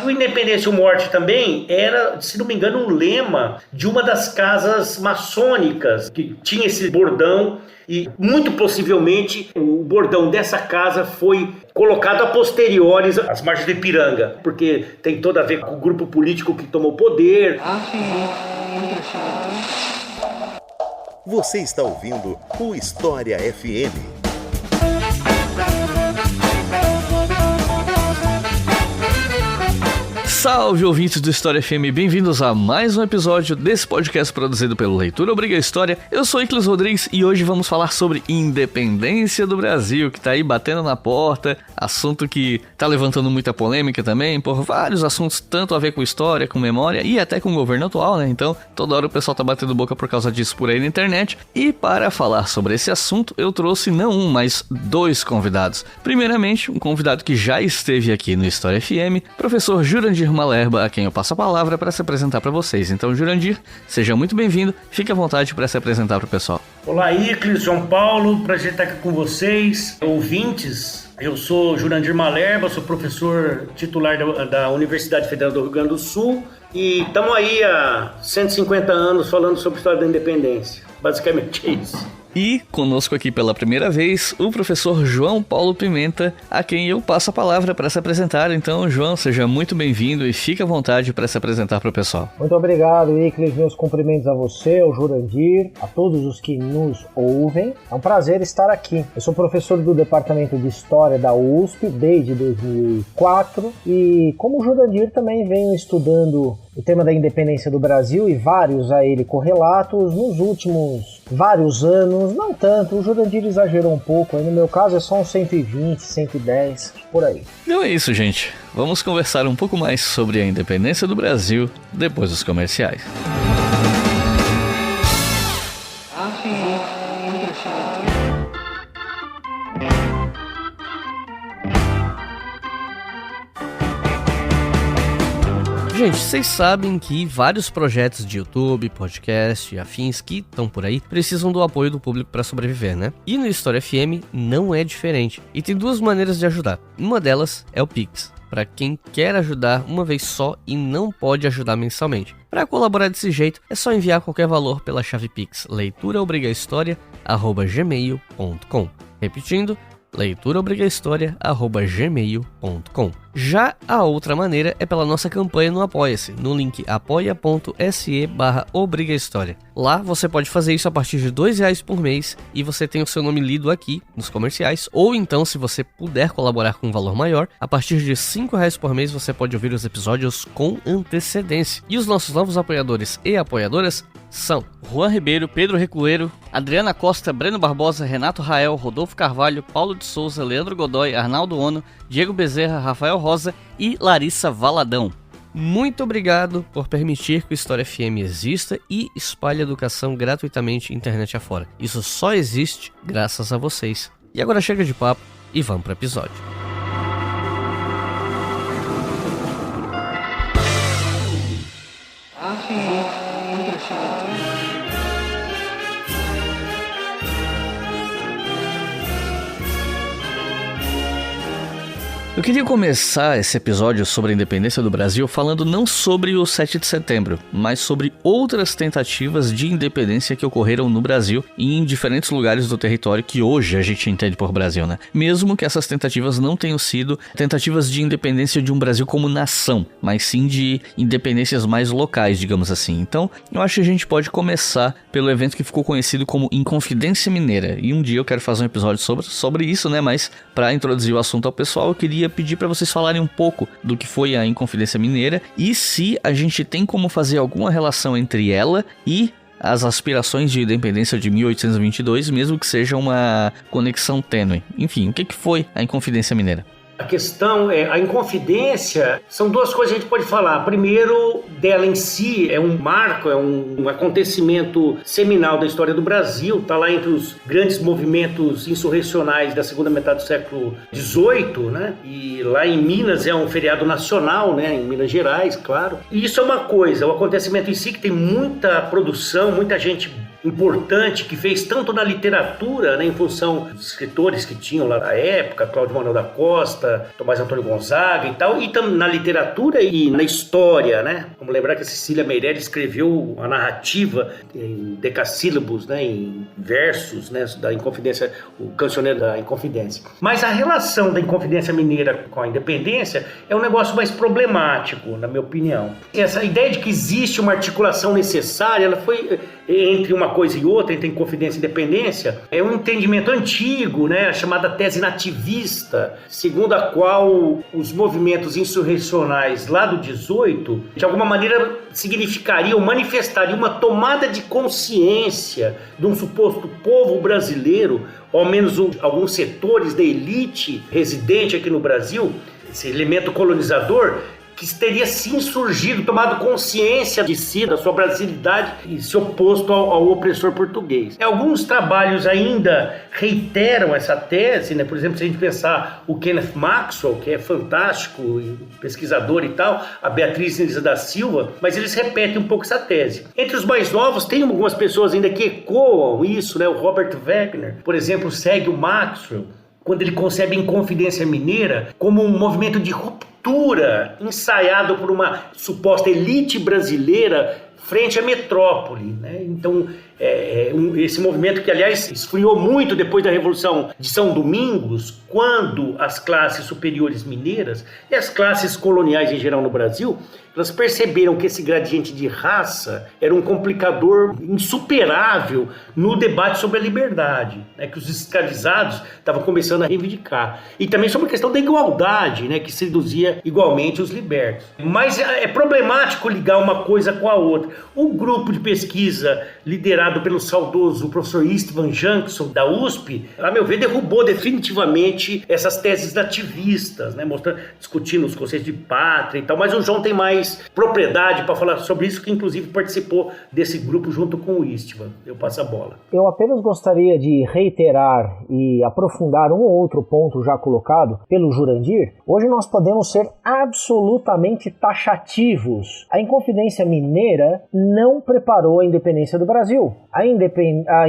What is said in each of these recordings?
que o Independência ou Morte também era, se não me engano, um lema de uma das casas maçônicas que tinha esse bordão. E muito possivelmente o bordão dessa casa foi colocado a posteriores às margens do Ipiranga, porque tem tudo a ver com o grupo político que tomou poder. Você está ouvindo o História FM. Salve, ouvintes do História FM, bem-vindos a mais um episódio desse podcast produzido pelo Leitura Obriga História. Eu sou Iclis Rodrigues e hoje vamos falar sobre independência do Brasil, que tá aí batendo na porta, assunto que tá levantando muita polêmica também, por vários assuntos, tanto a ver com história, com memória e até com o governo atual, né? Então, toda hora o pessoal tá batendo boca por causa disso por aí na internet. E para falar sobre esse assunto, eu trouxe não um, mas dois convidados. Primeiramente, um convidado que já esteve aqui no História FM, professor Jurandir Malherba, a quem eu passo a palavra para se apresentar para vocês. Então, Jurandir, seja muito bem-vindo, fique à vontade para se apresentar para o pessoal. Olá, Iclis, João Paulo, prazer estar aqui com vocês, ouvintes. Eu sou Jurandir Malherba, sou professor titular da Universidade Federal do Rio Grande do Sul e estamos aí há 150 anos falando sobre a história da independência. Basicamente é isso. E conosco aqui pela primeira vez, o professor João Paulo Pimenta, a quem eu passo a palavra para se apresentar. Então, João, seja muito bem-vindo e fique à vontade para se apresentar para o pessoal. Muito obrigado, Iclis. Meus cumprimentos a você, ao Jurandir, a todos os que nos ouvem. É um prazer estar aqui. Eu sou professor do Departamento de História da USP desde 2004 e, como o Jurandir, também venho estudando o tema da independência do Brasil e vários a ele correlatos nos últimos vários anos, não tanto, o Jurandir exagerou um pouco, aí no meu caso é só uns 120, 110, por aí. Então é isso, gente. Vamos conversar um pouco mais sobre a independência do Brasil depois dos comerciais. Gente, vocês sabem que vários projetos de YouTube, podcast e afins que estão por aí precisam do apoio do público para sobreviver, né? E no História FM não é diferente. E tem duas maneiras de ajudar. Uma delas é o Pix, para quem quer ajudar uma vez só e não pode ajudar mensalmente. Para colaborar desse jeito, é só enviar qualquer valor pela chave Pix leituraobrigahistoria@gmail.com. Repetindo, leituraobrigahistoria@gmail.com. Já a outra maneira é pela nossa campanha no Apoia-se, no link apoia.se/obrigahistoria. Lá você pode fazer isso a partir de R$2 por mês e você tem o seu nome lido aqui nos comerciais, ou então, se você puder colaborar com um valor maior, a partir de R$5 por mês você pode ouvir os episódios com antecedência. E os nossos novos apoiadores e apoiadoras são Juan Ribeiro, Pedro Recueiro, Adriana Costa, Breno Barbosa, Renato Rael, Rodolfo Carvalho, Paulo de Souza, Leandro Godoy, Arnaldo Ono, Diego Bezerra, Rafael Rosa e Larissa Valadão. Muito obrigado por permitir que o História FM exista e espalhe educação gratuitamente internet afora. Isso só existe graças a vocês. E agora chega de papo e vamos para o episódio. Eu queria começar esse episódio sobre a independência do Brasil falando não sobre o 7 de setembro, mas sobre outras tentativas de independência que ocorreram no Brasil e em diferentes lugares do território que hoje a gente entende por Brasil, né? Mesmo que essas tentativas não tenham sido tentativas de independência de um Brasil como nação, mas sim de independências mais locais, digamos assim. Então, eu acho que a gente pode começar pelo evento que ficou conhecido como Inconfidência Mineira. E um dia eu quero fazer um episódio sobre isso, né? Mas para introduzir o assunto ao pessoal, eu queria pedir para vocês falarem um pouco do que foi a Inconfidência Mineira e se a gente tem como fazer alguma relação entre ela e as aspirações de independência de 1822, mesmo que seja uma conexão tênue. Enfim, o que foi a Inconfidência Mineira? A questão é, a Inconfidência, são duas coisas que a gente pode falar. Primeiro, dela em si, é um marco, é um acontecimento seminal da história do Brasil, está lá entre os grandes movimentos insurrecionais da segunda metade do século XVIII, né? E lá em Minas é um feriado nacional, né? Em Minas Gerais, claro. E isso é uma coisa, o acontecimento em si que tem muita produção, muita gente importante que fez tanto na literatura, né, em função dos escritores que tinham lá na época, Cláudio Manuel da Costa, Tomás Antônio Gonzaga e tal, e também na literatura e na história, né? Vamos lembrar que a Cecília Meirelles escreveu a narrativa em decassílabos, né, em versos, né, da Inconfidência, o Cancioneiro da Inconfidência. Mas a relação da Inconfidência Mineira com a independência é um negócio mais problemático, na minha opinião. Essa ideia de que existe uma articulação necessária, ela foi entre uma coisa e outra, entre Inconfidência e independência, é um entendimento antigo, né, a chamada tese nativista, segundo a qual os movimentos insurrecionais lá do 18, de alguma maneira significariam, manifestariam uma tomada de consciência de um suposto povo brasileiro, ou ao menos alguns setores da elite residente aqui no Brasil, esse elemento colonizador, que teria sim surgido, tomado consciência de si, da sua brasilidade e se oposto ao opressor português. Alguns trabalhos ainda reiteram essa tese, né? Por exemplo, se a gente pensar o Kenneth Maxwell, que é fantástico, pesquisador e tal, a Beatriz Elisa da Silva, mas eles repetem um pouco essa tese. Entre os mais novos, tem algumas pessoas ainda que ecoam isso, né? O Robert Wagner, por exemplo, segue o Maxwell, quando ele concebe a Inconfidência Mineira como um movimento de ruptura ensaiado por uma suposta elite brasileira frente à metrópole, né? Então, esse movimento que, aliás, esfriou muito depois da Revolução de São Domingos, quando as classes superiores mineiras e as classes coloniais em geral no Brasil, elas perceberam que esse gradiente de raça era um complicador insuperável no debate sobre a liberdade, né, que os escravizados estavam começando a reivindicar. E também sobre a questão da igualdade, né, que seduzia igualmente os libertos. Mas é problemático ligar uma coisa com a outra. O grupo de pesquisa liderado pelo saudoso professor Istvan Jankson, da USP, a meu ver, derrubou definitivamente essas teses nativistas, né, discutindo os conceitos de pátria e tal, mas o João tem mais propriedade para falar sobre isso, que inclusive participou desse grupo junto com o Istvan. Eu passo a bola. Eu apenas gostaria de reiterar e aprofundar um ou outro ponto já colocado pelo Jurandir. Hoje nós podemos ser absolutamente taxativos. A Inconfidência Mineira não preparou a independência do Brasil. A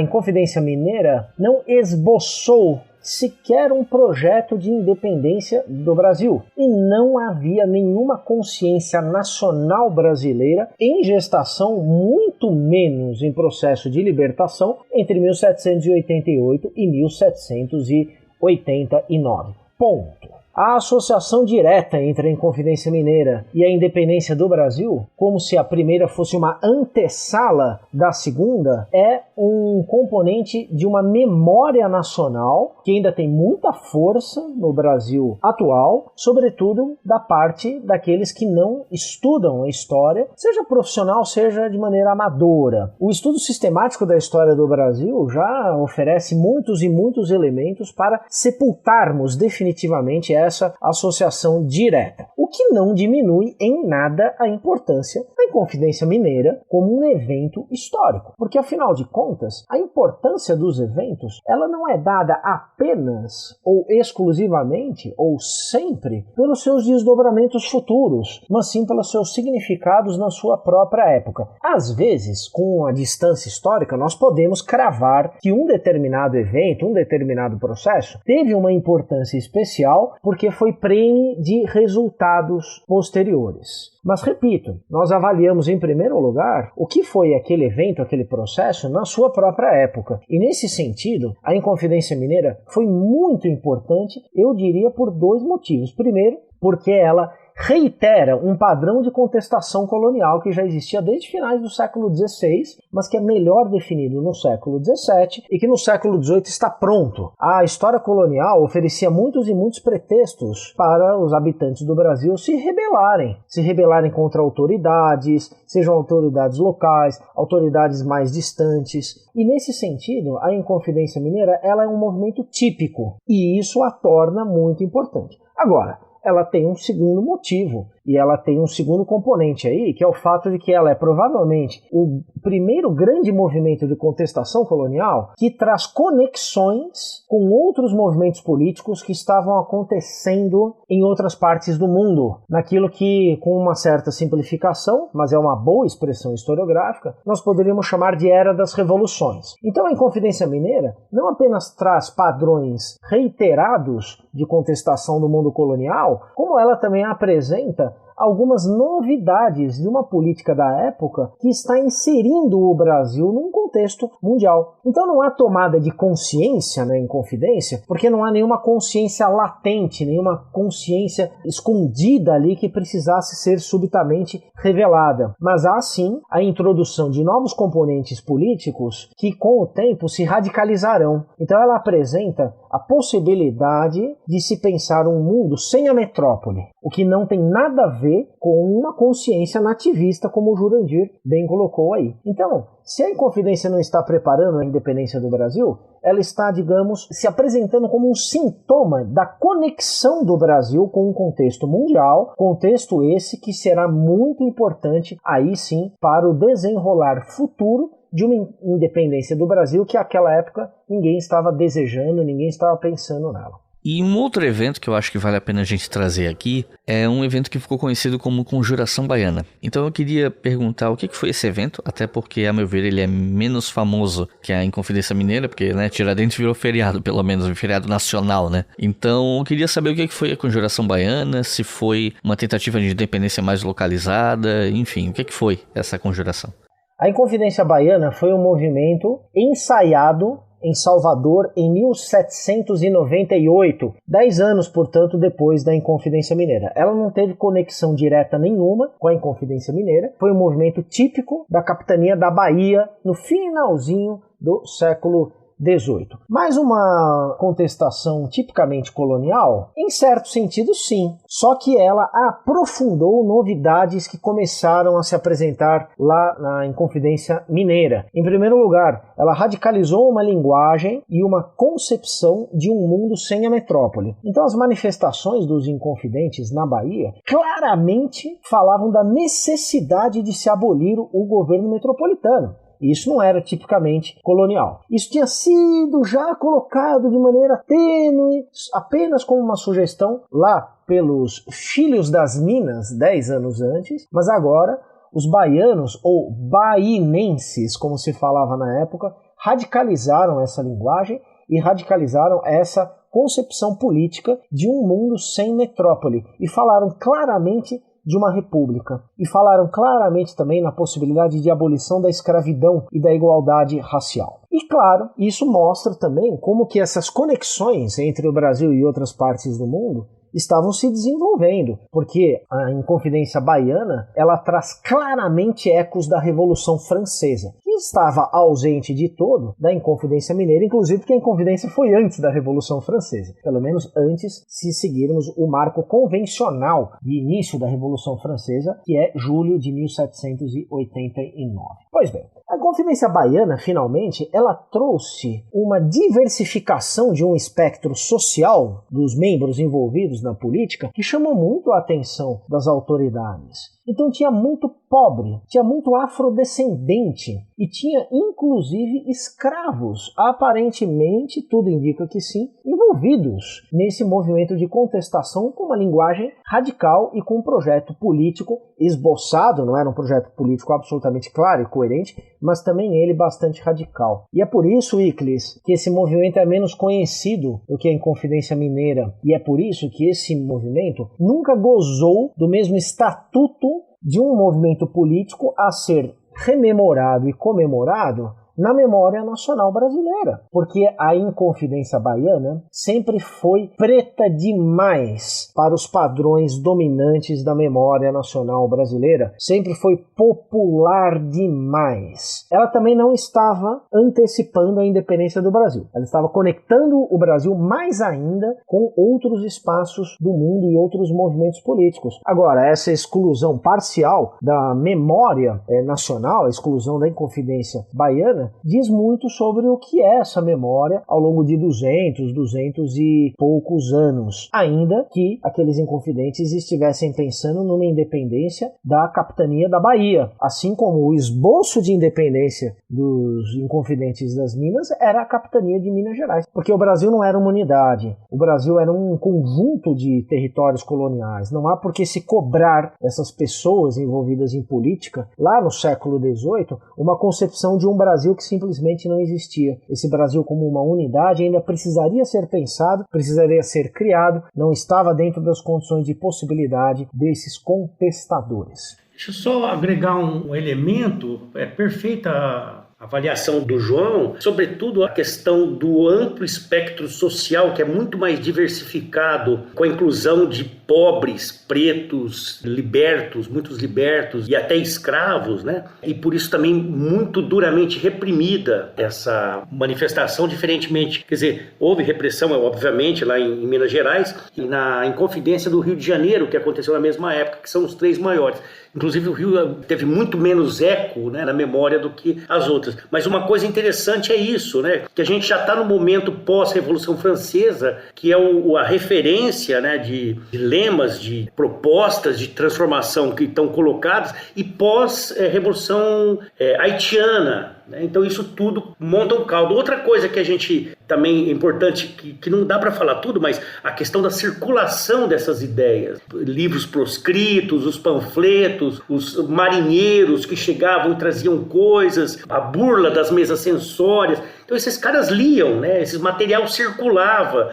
Inconfidência Mineira não esboçou sequer um projeto de independência do Brasil. E não havia nenhuma consciência nacional brasileira em gestação, muito menos em processo de libertação, entre 1788 e 1789. Ponto. A associação direta entre a Inconfidência Mineira e a independência do Brasil, como se a primeira fosse uma antessala da segunda, é um componente de uma memória nacional que ainda tem muita força no Brasil atual, sobretudo da parte daqueles que não estudam a história, seja profissional, seja de maneira amadora. O estudo sistemático da história do Brasil já oferece muitos e muitos elementos para sepultarmos definitivamente essa associação direta, o que não diminui em nada a importância da Inconfidência Mineira como um evento histórico, porque afinal de contas, a importância dos eventos, ela não é dada apenas ou exclusivamente ou sempre pelos seus desdobramentos futuros, mas sim pelos seus significados na sua própria época. Às vezes, com a distância histórica, nós podemos cravar que um determinado evento, um determinado processo, teve uma importância especial porque foi prene de resultados posteriores. Mas, repito, nós avaliamos em primeiro lugar o que foi aquele evento, aquele processo na sua própria época. E nesse sentido, a Inconfidência Mineira foi muito importante, eu diria, por dois motivos. Primeiro, porque ela reitera um padrão de contestação colonial que já existia desde finais do século XVI, mas que é melhor definido no século XVII e que no século XVIII está pronto. A história colonial oferecia muitos e muitos pretextos para os habitantes do Brasil se rebelarem contra autoridades, sejam autoridades locais, autoridades mais distantes. E nesse sentido, a Inconfidência Mineira ela é um movimento típico e isso a torna muito importante. Agora, ela tem um segundo motivo. E ela tem um segundo componente aí, que é o fato de que ela é provavelmente o primeiro grande movimento de contestação colonial que traz conexões com outros movimentos políticos que estavam acontecendo em outras partes do mundo. Naquilo que, com uma certa simplificação, mas é uma boa expressão historiográfica, nós poderíamos chamar de Era das Revoluções. Então a Inconfidência Mineira não apenas traz padrões reiterados de contestação do mundo colonial, como ela também apresenta algumas novidades de uma política da época que está inserindo o Brasil num contexto mundial. Então não há tomada de consciência na Inconfidência, porque não há nenhuma consciência latente, nenhuma consciência escondida ali que precisasse ser subitamente revelada. Mas há sim a introdução de novos componentes políticos que com o tempo se radicalizarão. Então ela apresenta a possibilidade de se pensar um mundo sem a metrópole, o que não tem nada a ver com uma consciência nativista, como o Jurandir bem colocou aí. Então, se a Inconfidência não está preparando a independência do Brasil, ela está, digamos, se apresentando como um sintoma da conexão do Brasil com um contexto mundial, contexto esse que será muito importante, aí sim, para o desenrolar futuro de uma independência do Brasil que naquela época ninguém estava desejando, ninguém estava pensando nela. E um outro evento que eu acho que vale a pena a gente trazer aqui é um evento que ficou conhecido como Conjuração Baiana. Então eu queria perguntar o que foi esse evento, até porque, a meu ver, ele é menos famoso que a Inconfidência Mineira, porque, né, Tiradentes virou feriado, pelo menos, um feriado nacional, né? Então eu queria saber o que foi a Conjuração Baiana, se foi uma tentativa de independência mais localizada, enfim, o que foi essa conjuração? A Inconfidência Baiana foi um movimento ensaiado em Salvador em 1798, 10 anos, portanto, depois da Inconfidência Mineira. Ela não teve conexão direta nenhuma com a Inconfidência Mineira, foi um movimento típico da capitania da Bahia no finalzinho do século XVIII. Mais uma contestação tipicamente colonial? Em certo sentido, sim. Só que ela aprofundou novidades que começaram a se apresentar lá na Inconfidência Mineira. Em primeiro lugar, ela radicalizou uma linguagem e uma concepção de um mundo sem a metrópole. Então as manifestações dos inconfidentes na Bahia claramente falavam da necessidade de se abolir o governo metropolitano. Isso não era tipicamente colonial. Isso tinha sido já colocado de maneira tênue, apenas como uma sugestão lá pelos Filhos das Minas 10 anos antes, mas agora os baianos, ou bainenses, como se falava na época, radicalizaram essa linguagem e radicalizaram essa concepção política de um mundo sem metrópole e falaram claramente de uma república. E falaram claramente também na possibilidade de abolição da escravidão e da igualdade racial. E claro, isso mostra também como que essas conexões entre o Brasil e outras partes do mundo estavam se desenvolvendo, porque a Inconfidência Baiana, ela traz claramente ecos da Revolução Francesa, que estava ausente de todo da Inconfidência Mineira, inclusive porque a Inconfidência foi antes da Revolução Francesa, pelo menos antes, se seguirmos o marco convencional de início da Revolução Francesa, que é julho de 1789. Pois bem, a Inconfidência Baiana, finalmente, ela trouxe uma diversificação de um espectro social dos membros envolvidos na política que chamou muito a atenção das autoridades. Então tinha muito pobre, tinha muito afrodescendente e tinha inclusive escravos, aparentemente, tudo indica que sim, envolvidos nesse movimento de contestação com uma linguagem radical e com um projeto político esboçado, não era um projeto político absolutamente claro e coerente, mas também ele bastante radical. E é por isso, Iclis, que esse movimento é menos conhecido do que a Inconfidência Mineira, e é por isso que esse movimento nunca gozou do mesmo estatuto de um movimento político a ser rememorado e comemorado na memória nacional brasileira, porque a Inconfidência Baiana sempre foi preta demais para os padrões dominantes da memória nacional brasileira, sempre foi popular demais. Ela também não estava antecipando a independência do Brasil, ela estava conectando o Brasil mais ainda com outros espaços do mundo e outros movimentos políticos. Agora, essa exclusão parcial da memória nacional, a exclusão da Inconfidência Baiana, Pernambucana, diz muito sobre o que é essa memória ao longo de 200 e poucos anos, ainda que aqueles inconfidentes estivessem pensando numa independência da capitania da Bahia, assim como o esboço de independência dos inconfidentes das Minas era a capitania de Minas Gerais, porque o Brasil não era uma unidade, o Brasil era um conjunto de territórios coloniais. Não há por que se cobrar dessas pessoas envolvidas em política, lá no século XVIII, uma concepção de um Brasil que simplesmente não existia. Esse Brasil como uma unidade ainda precisaria ser pensado, precisaria ser criado, não estava dentro das condições de possibilidade desses contestadores. Deixa eu só agregar um elemento, é perfeita a avaliação do João, sobretudo a questão do amplo espectro social, que é muito mais diversificado, com a inclusão de pobres, pretos, libertos, muitos libertos e até escravos, né? E por isso também muito duramente reprimida essa manifestação, diferentemente, quer dizer, houve repressão, obviamente, lá em Minas Gerais e na Inconfidência do Rio de Janeiro, que aconteceu na mesma época, que são os três maiores. Inclusive o Rio teve muito menos eco, né, na memória do que as outras. Mas uma coisa interessante é isso, né, que a gente já está no momento pós-Revolução Francesa, que é a referência, né, de lemas, de propostas de transformação que estão colocadas, e pós-Revolução haitiana. Então isso tudo monta um caldo. Outra coisa que a gente também é importante, que não dá para falar tudo, mas a questão da circulação dessas ideias. Livros proscritos, os panfletos, os marinheiros que chegavam e traziam coisas, a burla das mesas censórias. Então esses caras liam, né? Esse material circulava,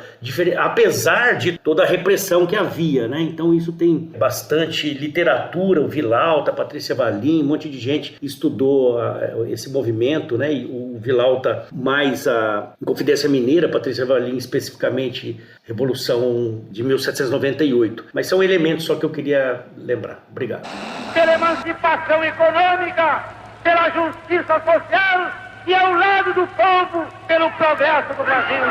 apesar de toda a repressão que havia, né? Então isso tem bastante literatura, o Vilauta, a Patrícia Valim, um monte de gente estudou esse movimento, né? E o Vilauta mais a Inconfidência Mineira, a Patrícia Valim especificamente Revolução de 1798. Mas são elementos só que eu queria lembrar. Obrigado. Pela emancipação econômica, pela justiça social e ao lado do povo, pelo progresso do Brasil.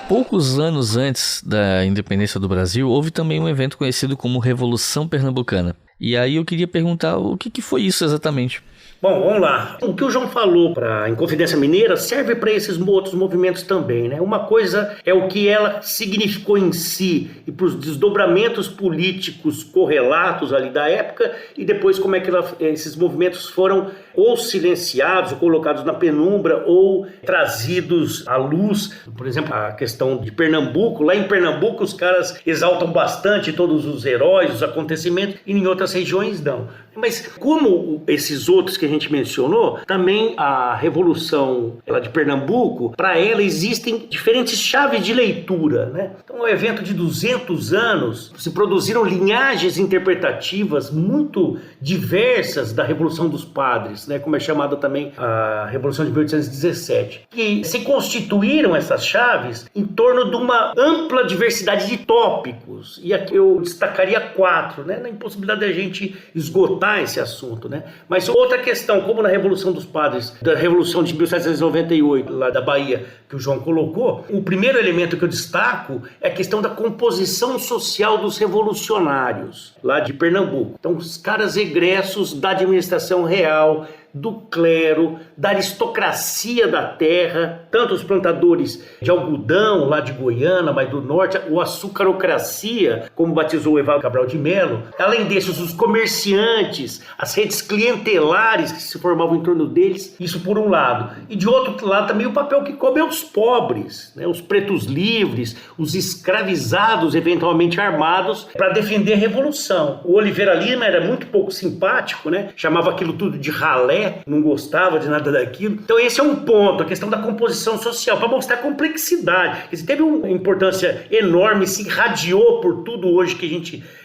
Poucos anos antes da independência do Brasil, houve também um evento conhecido como Revolução Pernambucana. E aí eu queria perguntar o que foi isso exatamente? Bom, vamos lá. O que o João falou para a Inconfidência Mineira serve para esses outros movimentos também, né? Uma coisa é o que ela significou em si e para os desdobramentos políticos correlatos ali da época, e depois como é que esses movimentos foram ou silenciados, ou colocados na penumbra, ou trazidos à luz. Por exemplo, a questão de Pernambuco. Lá em Pernambuco os caras exaltam bastante todos os heróis, os acontecimentos, e em outras regiões não. Mas como esses outros que a gente mencionou, também a Revolução de Pernambuco, para ela existem diferentes chaves de leitura, né? Então, um evento de 200 anos, se produziram linhagens interpretativas muito diversas da Revolução dos Padres, né? Como é chamada também a Revolução de 1817, que se constituíram essas chaves em torno de uma ampla diversidade de tópicos. E aqui eu destacaria 4, né? Na impossibilidade da gente esgotar esse assunto, né? Mas outra questão, como na Revolução dos Padres, da Revolução de 1798, lá da Bahia, que o João colocou, o primeiro elemento que eu destaco é a questão da composição social dos revolucionários, lá de Pernambuco. Então, os caras egressos da administração real, do clero, da aristocracia da terra, tanto os plantadores de algodão lá de Goiânia, mas do norte, o açucarocracia, como batizou o Evaldo Cabral de Melo, além desses, os comerciantes, as redes clientelares que se formavam em torno deles, isso por um lado. E de outro lado também o papel que coube aos pobres, né? Os pretos livres, os escravizados eventualmente armados para defender a revolução. O Oliveira Lima era muito pouco simpático, né? Chamava aquilo tudo de ralé, não gostava de nada daquilo. Então esse é um ponto, a questão da composição social, para mostrar a complexidade. Teve uma importância enorme, se irradiou por tudo hoje que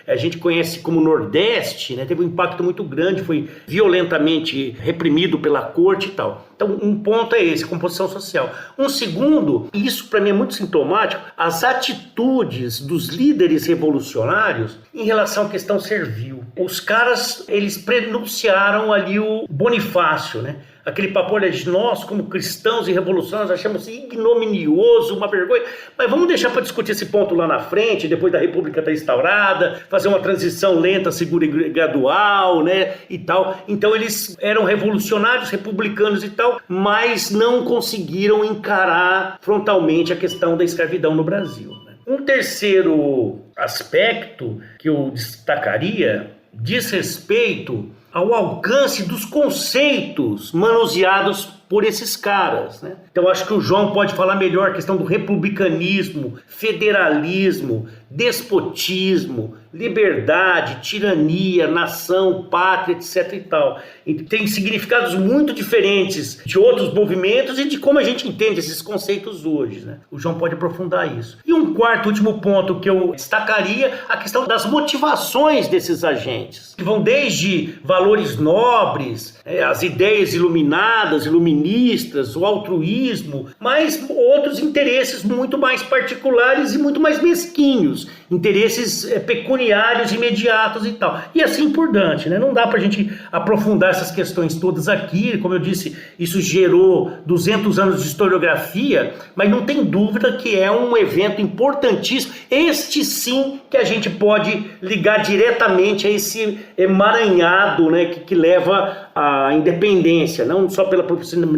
a gente conhece como Nordeste, né? Teve um impacto muito grande, foi violentamente reprimido pela corte e tal. Então um ponto é esse, composição social. Um segundo, e isso para mim é muito sintomático, as atitudes dos líderes revolucionários em relação à questão servil. Os caras, eles prenunciaram ali o Bonifácio, né? Aquele papo, olha, nós como cristãos e revolucionários achamos ignominioso, uma vergonha, mas vamos deixar para discutir esse ponto lá na frente, depois da República estar instaurada, fazer uma transição lenta, segura e gradual, né, e tal. Então eles eram revolucionários, republicanos e tal, mas não conseguiram encarar frontalmente a questão da escravidão no Brasil, né? Um terceiro aspecto que eu destacaria diz respeito ao alcance dos conceitos manuseados por esses caras, né? Então acho que o João pode falar melhor a questão do republicanismo, federalismo, despotismo, liberdade, tirania, nação, pátria, etc. e tal. E tem significados muito diferentes de outros movimentos e de como a gente entende esses conceitos hoje, né? O João pode aprofundar isso. E um quarto, último ponto que eu destacaria, a questão das motivações desses agentes, que vão desde valores nobres, as ideias iluminadas, iluministas, o altruísmo, mas outros interesses muito mais particulares e muito mais mesquinhos, interesses pecuniários imediatos e tal, e assim por diante, né? Não dá pra gente aprofundar essas questões todas aqui, como eu disse, isso gerou 200 anos de historiografia, mas não tem dúvida que é um evento importantíssimo, este sim que a gente pode ligar diretamente a esse emaranhado, né, que leva à independência, não só pela proximidade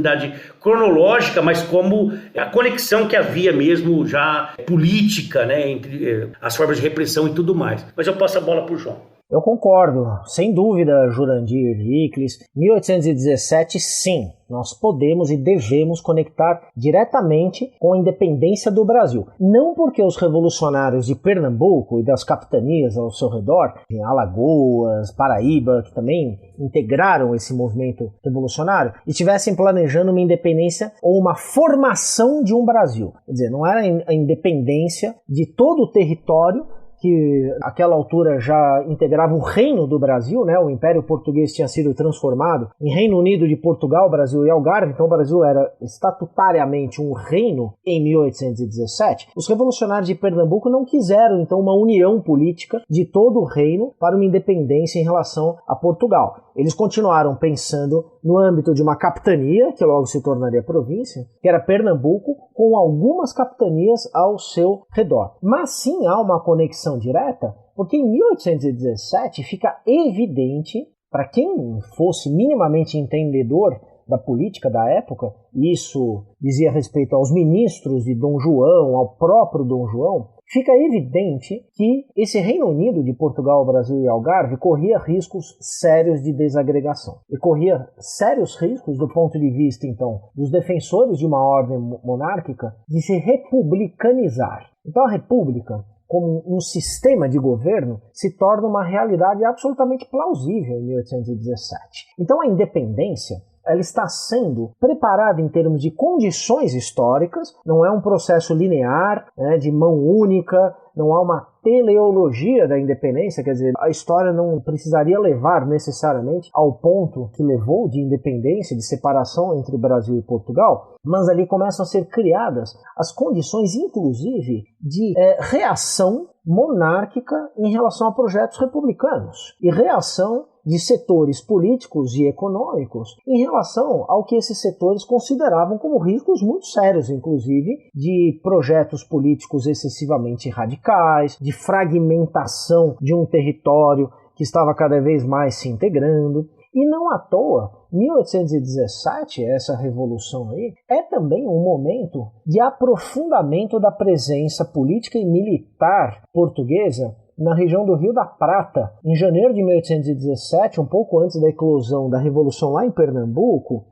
cronológica, mas como a conexão que havia mesmo já política, né, entre as formas de repressão e tudo mais. Mas eu passo a bola para o João. Eu concordo, sem dúvida, Jurandir Iclis. 1817, sim, nós podemos e devemos conectar diretamente com a independência do Brasil. Não porque os revolucionários de Pernambuco e das capitanias ao seu redor, em Alagoas, Paraíba, que também integraram esse movimento revolucionário, estivessem planejando uma independência ou uma formação de um Brasil. Quer dizer, não era a independência de todo o território que àquela altura já integrava o Reino do Brasil, né? O Império Português tinha sido transformado em Reino Unido de Portugal, Brasil e Algarve, então o Brasil era estatutariamente um reino em 1817. Os revolucionários de Pernambuco não quiseram, então, uma união política de todo o reino para uma independência em relação a Portugal. Eles continuaram pensando no âmbito de uma capitania, que logo se tornaria província, que era Pernambuco, com algumas capitanias ao seu redor. Mas sim há uma conexão direta, porque em 1817 fica evidente, para quem fosse minimamente entendedor da política da época, e isso dizia respeito aos ministros de Dom João, ao próprio Dom João, fica evidente que esse Reino Unido de Portugal, Brasil e Algarve corria riscos sérios de desagregação. E corria sérios riscos do ponto de vista, então, dos defensores de uma ordem monárquica de se republicanizar. Então a república, como um sistema de governo, se torna uma realidade absolutamente plausível em 1817. Então a independência, ela está sendo preparada em termos de condições históricas, não é um processo linear, né, de mão única, não há uma teleologia da independência, quer dizer, a história não precisaria levar necessariamente ao ponto que levou de independência, de separação entre Brasil e Portugal, mas ali começam a ser criadas as condições, inclusive, de reação monárquica em relação a projetos republicanos e reação de setores políticos e econômicos em relação ao que esses setores consideravam como riscos muito sérios, inclusive de projetos políticos excessivamente radicais, de fragmentação de um território que estava cada vez mais se integrando. E não à toa, 1817, essa revolução aí, é também um momento de aprofundamento da presença política e militar portuguesa na região do Rio da Prata. Em janeiro de 1817, um pouco antes da eclosão da Revolução lá em Pernambuco,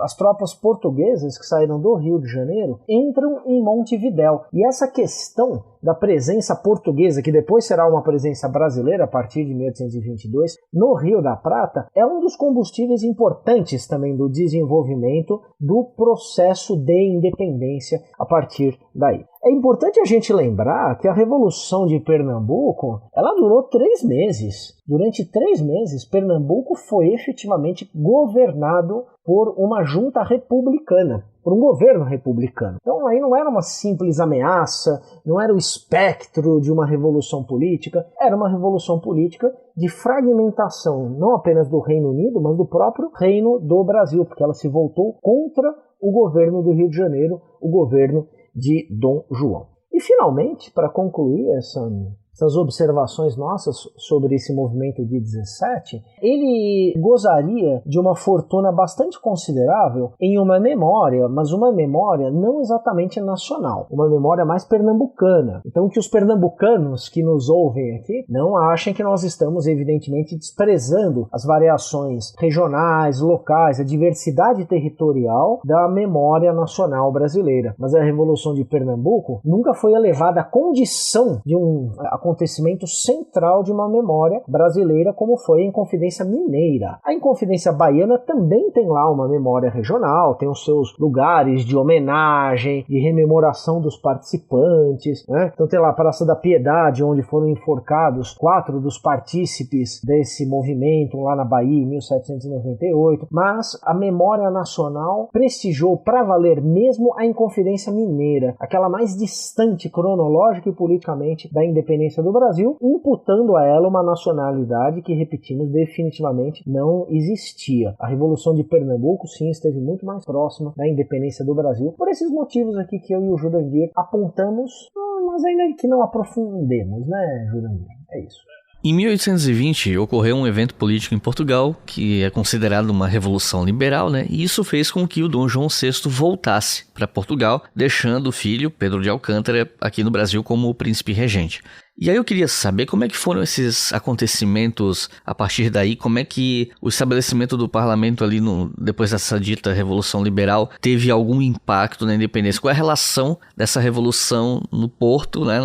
as tropas portuguesas que saíram do Rio de Janeiro entram em Montevidéu. E essa questão da presença portuguesa, que depois será uma presença brasileira a partir de 1822, no Rio da Prata, é um dos combustíveis importantes também do desenvolvimento do processo de independência a partir daí. É importante a gente lembrar que a Revolução de Pernambuco, ela durou 3 meses. Durante 3 meses, Pernambuco foi efetivamente governado por uma junta republicana, por um governo republicano. Então aí não era uma simples ameaça, não era o espectro de uma revolução política, era uma revolução política de fragmentação, não apenas do Reino Unido, mas do próprio Reino do Brasil, porque ela se voltou contra o governo do Rio de Janeiro, o governo de Dom João. E finalmente, para concluir essas observações nossas sobre esse movimento de 17, ele gozaria de uma fortuna bastante considerável em uma memória, mas uma memória não exatamente nacional, uma memória mais pernambucana. Então que os pernambucanos que nos ouvem aqui não achem que nós estamos evidentemente desprezando as variações regionais, locais, a diversidade territorial da memória nacional brasileira. Mas a Revolução de Pernambuco nunca foi elevada à condição de um acontecimento central de uma memória brasileira, como foi a Inconfidência Mineira. A Inconfidência Baiana também tem lá uma memória regional, tem os seus lugares de homenagem, de rememoração dos participantes, né? Então tem lá a Praça da Piedade, onde foram enforcados 4 dos partícipes desse movimento lá na Bahia em 1798, mas a memória nacional prestigiou para valer mesmo a Inconfidência Mineira, aquela mais distante cronológica e politicamente da independência do Brasil, imputando a ela uma nacionalidade que, repetimos, definitivamente não existia. A Revolução de Pernambuco, sim, esteve muito mais próxima da independência do Brasil, por esses motivos aqui que eu e o Jurandir apontamos, mas ainda que não aprofundemos, né, Jurandir? É isso. Em 1820 ocorreu um evento político em Portugal, que é considerado uma revolução liberal, né? E isso fez com que o Dom João VI voltasse para Portugal, deixando o filho, Pedro de Alcântara, aqui no Brasil como o príncipe regente. E aí eu queria saber como é que foram esses acontecimentos a partir daí, como é que o estabelecimento do parlamento ali depois dessa dita Revolução Liberal teve algum impacto na independência? Qual é a relação dessa revolução no Porto, né,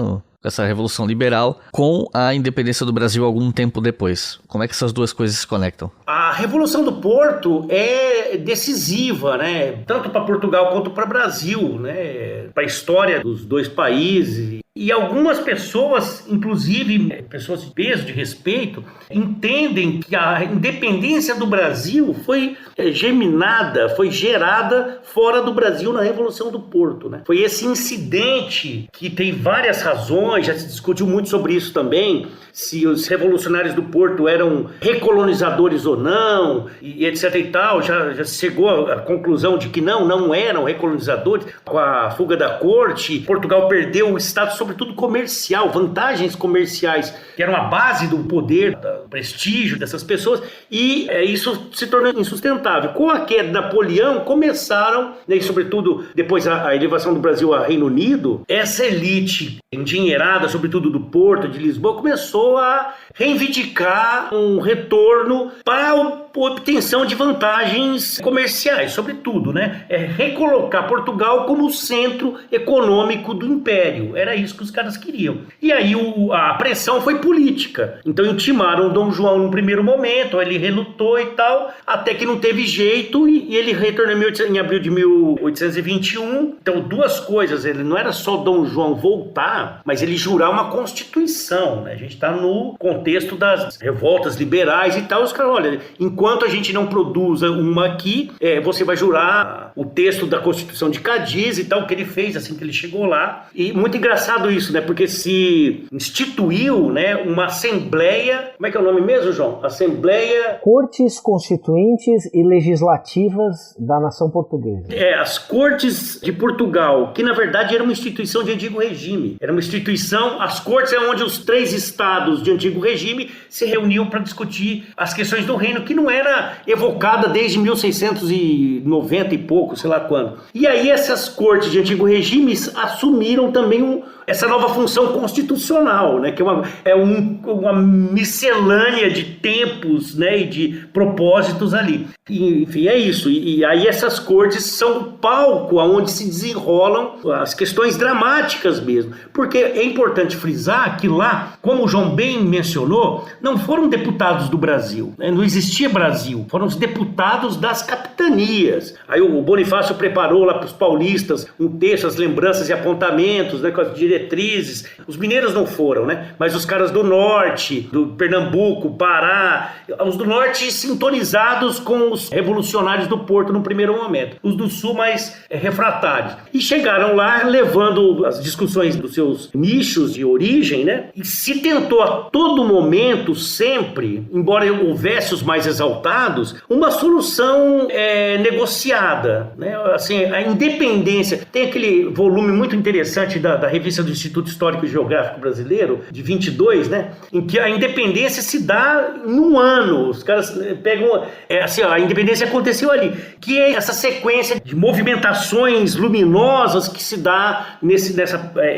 essa Revolução Liberal, com a independência do Brasil algum tempo depois? Como é que essas duas coisas se conectam? A Revolução do Porto é decisiva, né? Tanto para Portugal quanto para o Brasil, né? Para a história dos dois países. E algumas pessoas, inclusive pessoas de peso, de respeito, entendem que a independência do Brasil foi germinada, foi gerada fora do Brasil na Revolução do Porto, né? Foi esse incidente que tem várias razões, já se discutiu muito sobre isso também, se os revolucionários do Porto eram recolonizadores ou não, e etc e tal, já se chegou à conclusão de que não eram recolonizadores. Com a fuga da corte, Portugal perdeu o status, sobretudo comercial, vantagens comerciais, que eram a base do poder, do prestígio dessas pessoas, e isso se tornou insustentável. Com a queda de Napoleão, começaram, né, e sobretudo depois a elevação do Brasil ao Reino Unido, essa elite endinheirada, sobretudo do Porto, de Lisboa, começou a reivindicar um retorno para a obtenção de vantagens comerciais, sobretudo, né? Recolocar Portugal como centro econômico do Império. Era isso que os caras queriam. E aí a pressão foi política. Então intimaram Dom João no primeiro momento, ele relutou e tal, até que não teve jeito e ele retornou em abril de 1821. Então duas coisas, ele não era só Dom João voltar, mas ele jurar uma constituição, né? A gente está no contexto das revoltas liberais e tal. Os caras, olha, enquanto a gente não produza uma aqui, você vai jurar o texto da Constituição de Cádiz e tal, que ele fez assim que ele chegou lá. E muito engraçado isso, né? Porque se instituiu, né, uma assembleia, como é que é o nome mesmo, João? Assembleia... Cortes Constituintes e Legislativas da Nação Portuguesa. As Cortes de Portugal, que na verdade era uma instituição de antigo regime. Era uma instituição, as Cortes é onde os 3 estados de antigo regime se reuniam para discutir as questões do reino, que não era evocada desde 1690 e pouco, sei lá quando. E aí essas cortes de antigo regime assumiram também essa nova função constitucional, né, que uma miscelânea de tempos, né, e de propósitos ali. E, enfim, é isso. E aí essas cortes são o palco onde se desenrolam as questões dramáticas mesmo. Porque é importante frisar que lá, como o João bem mencionou, não foram deputados do Brasil, né, não existia Brasil, foram os deputados das capitanias. Aí o Bonifácio preparou lá para os paulistas um texto, as lembranças e apontamentos, né, com as diretrizes. Os mineiros não foram, né, mas os caras do norte, do Pernambuco, Pará, os do norte sintonizados com os revolucionários do Porto no primeiro momento, os do sul mais refratários. E chegaram lá levando as discussões dos seus nichos de origem, né, e se tentou a todo momento, sempre, embora houvesse os mais exaltados, uma solução negociada, né, assim, a independência. Tem aquele volume muito interessante da revista do Instituto Histórico e Geográfico Brasileiro, de 22, né, em que a independência se dá em um ano. Os caras pegam, assim, a independência aconteceu ali, que é essa sequência de movimentações luminosas que se dá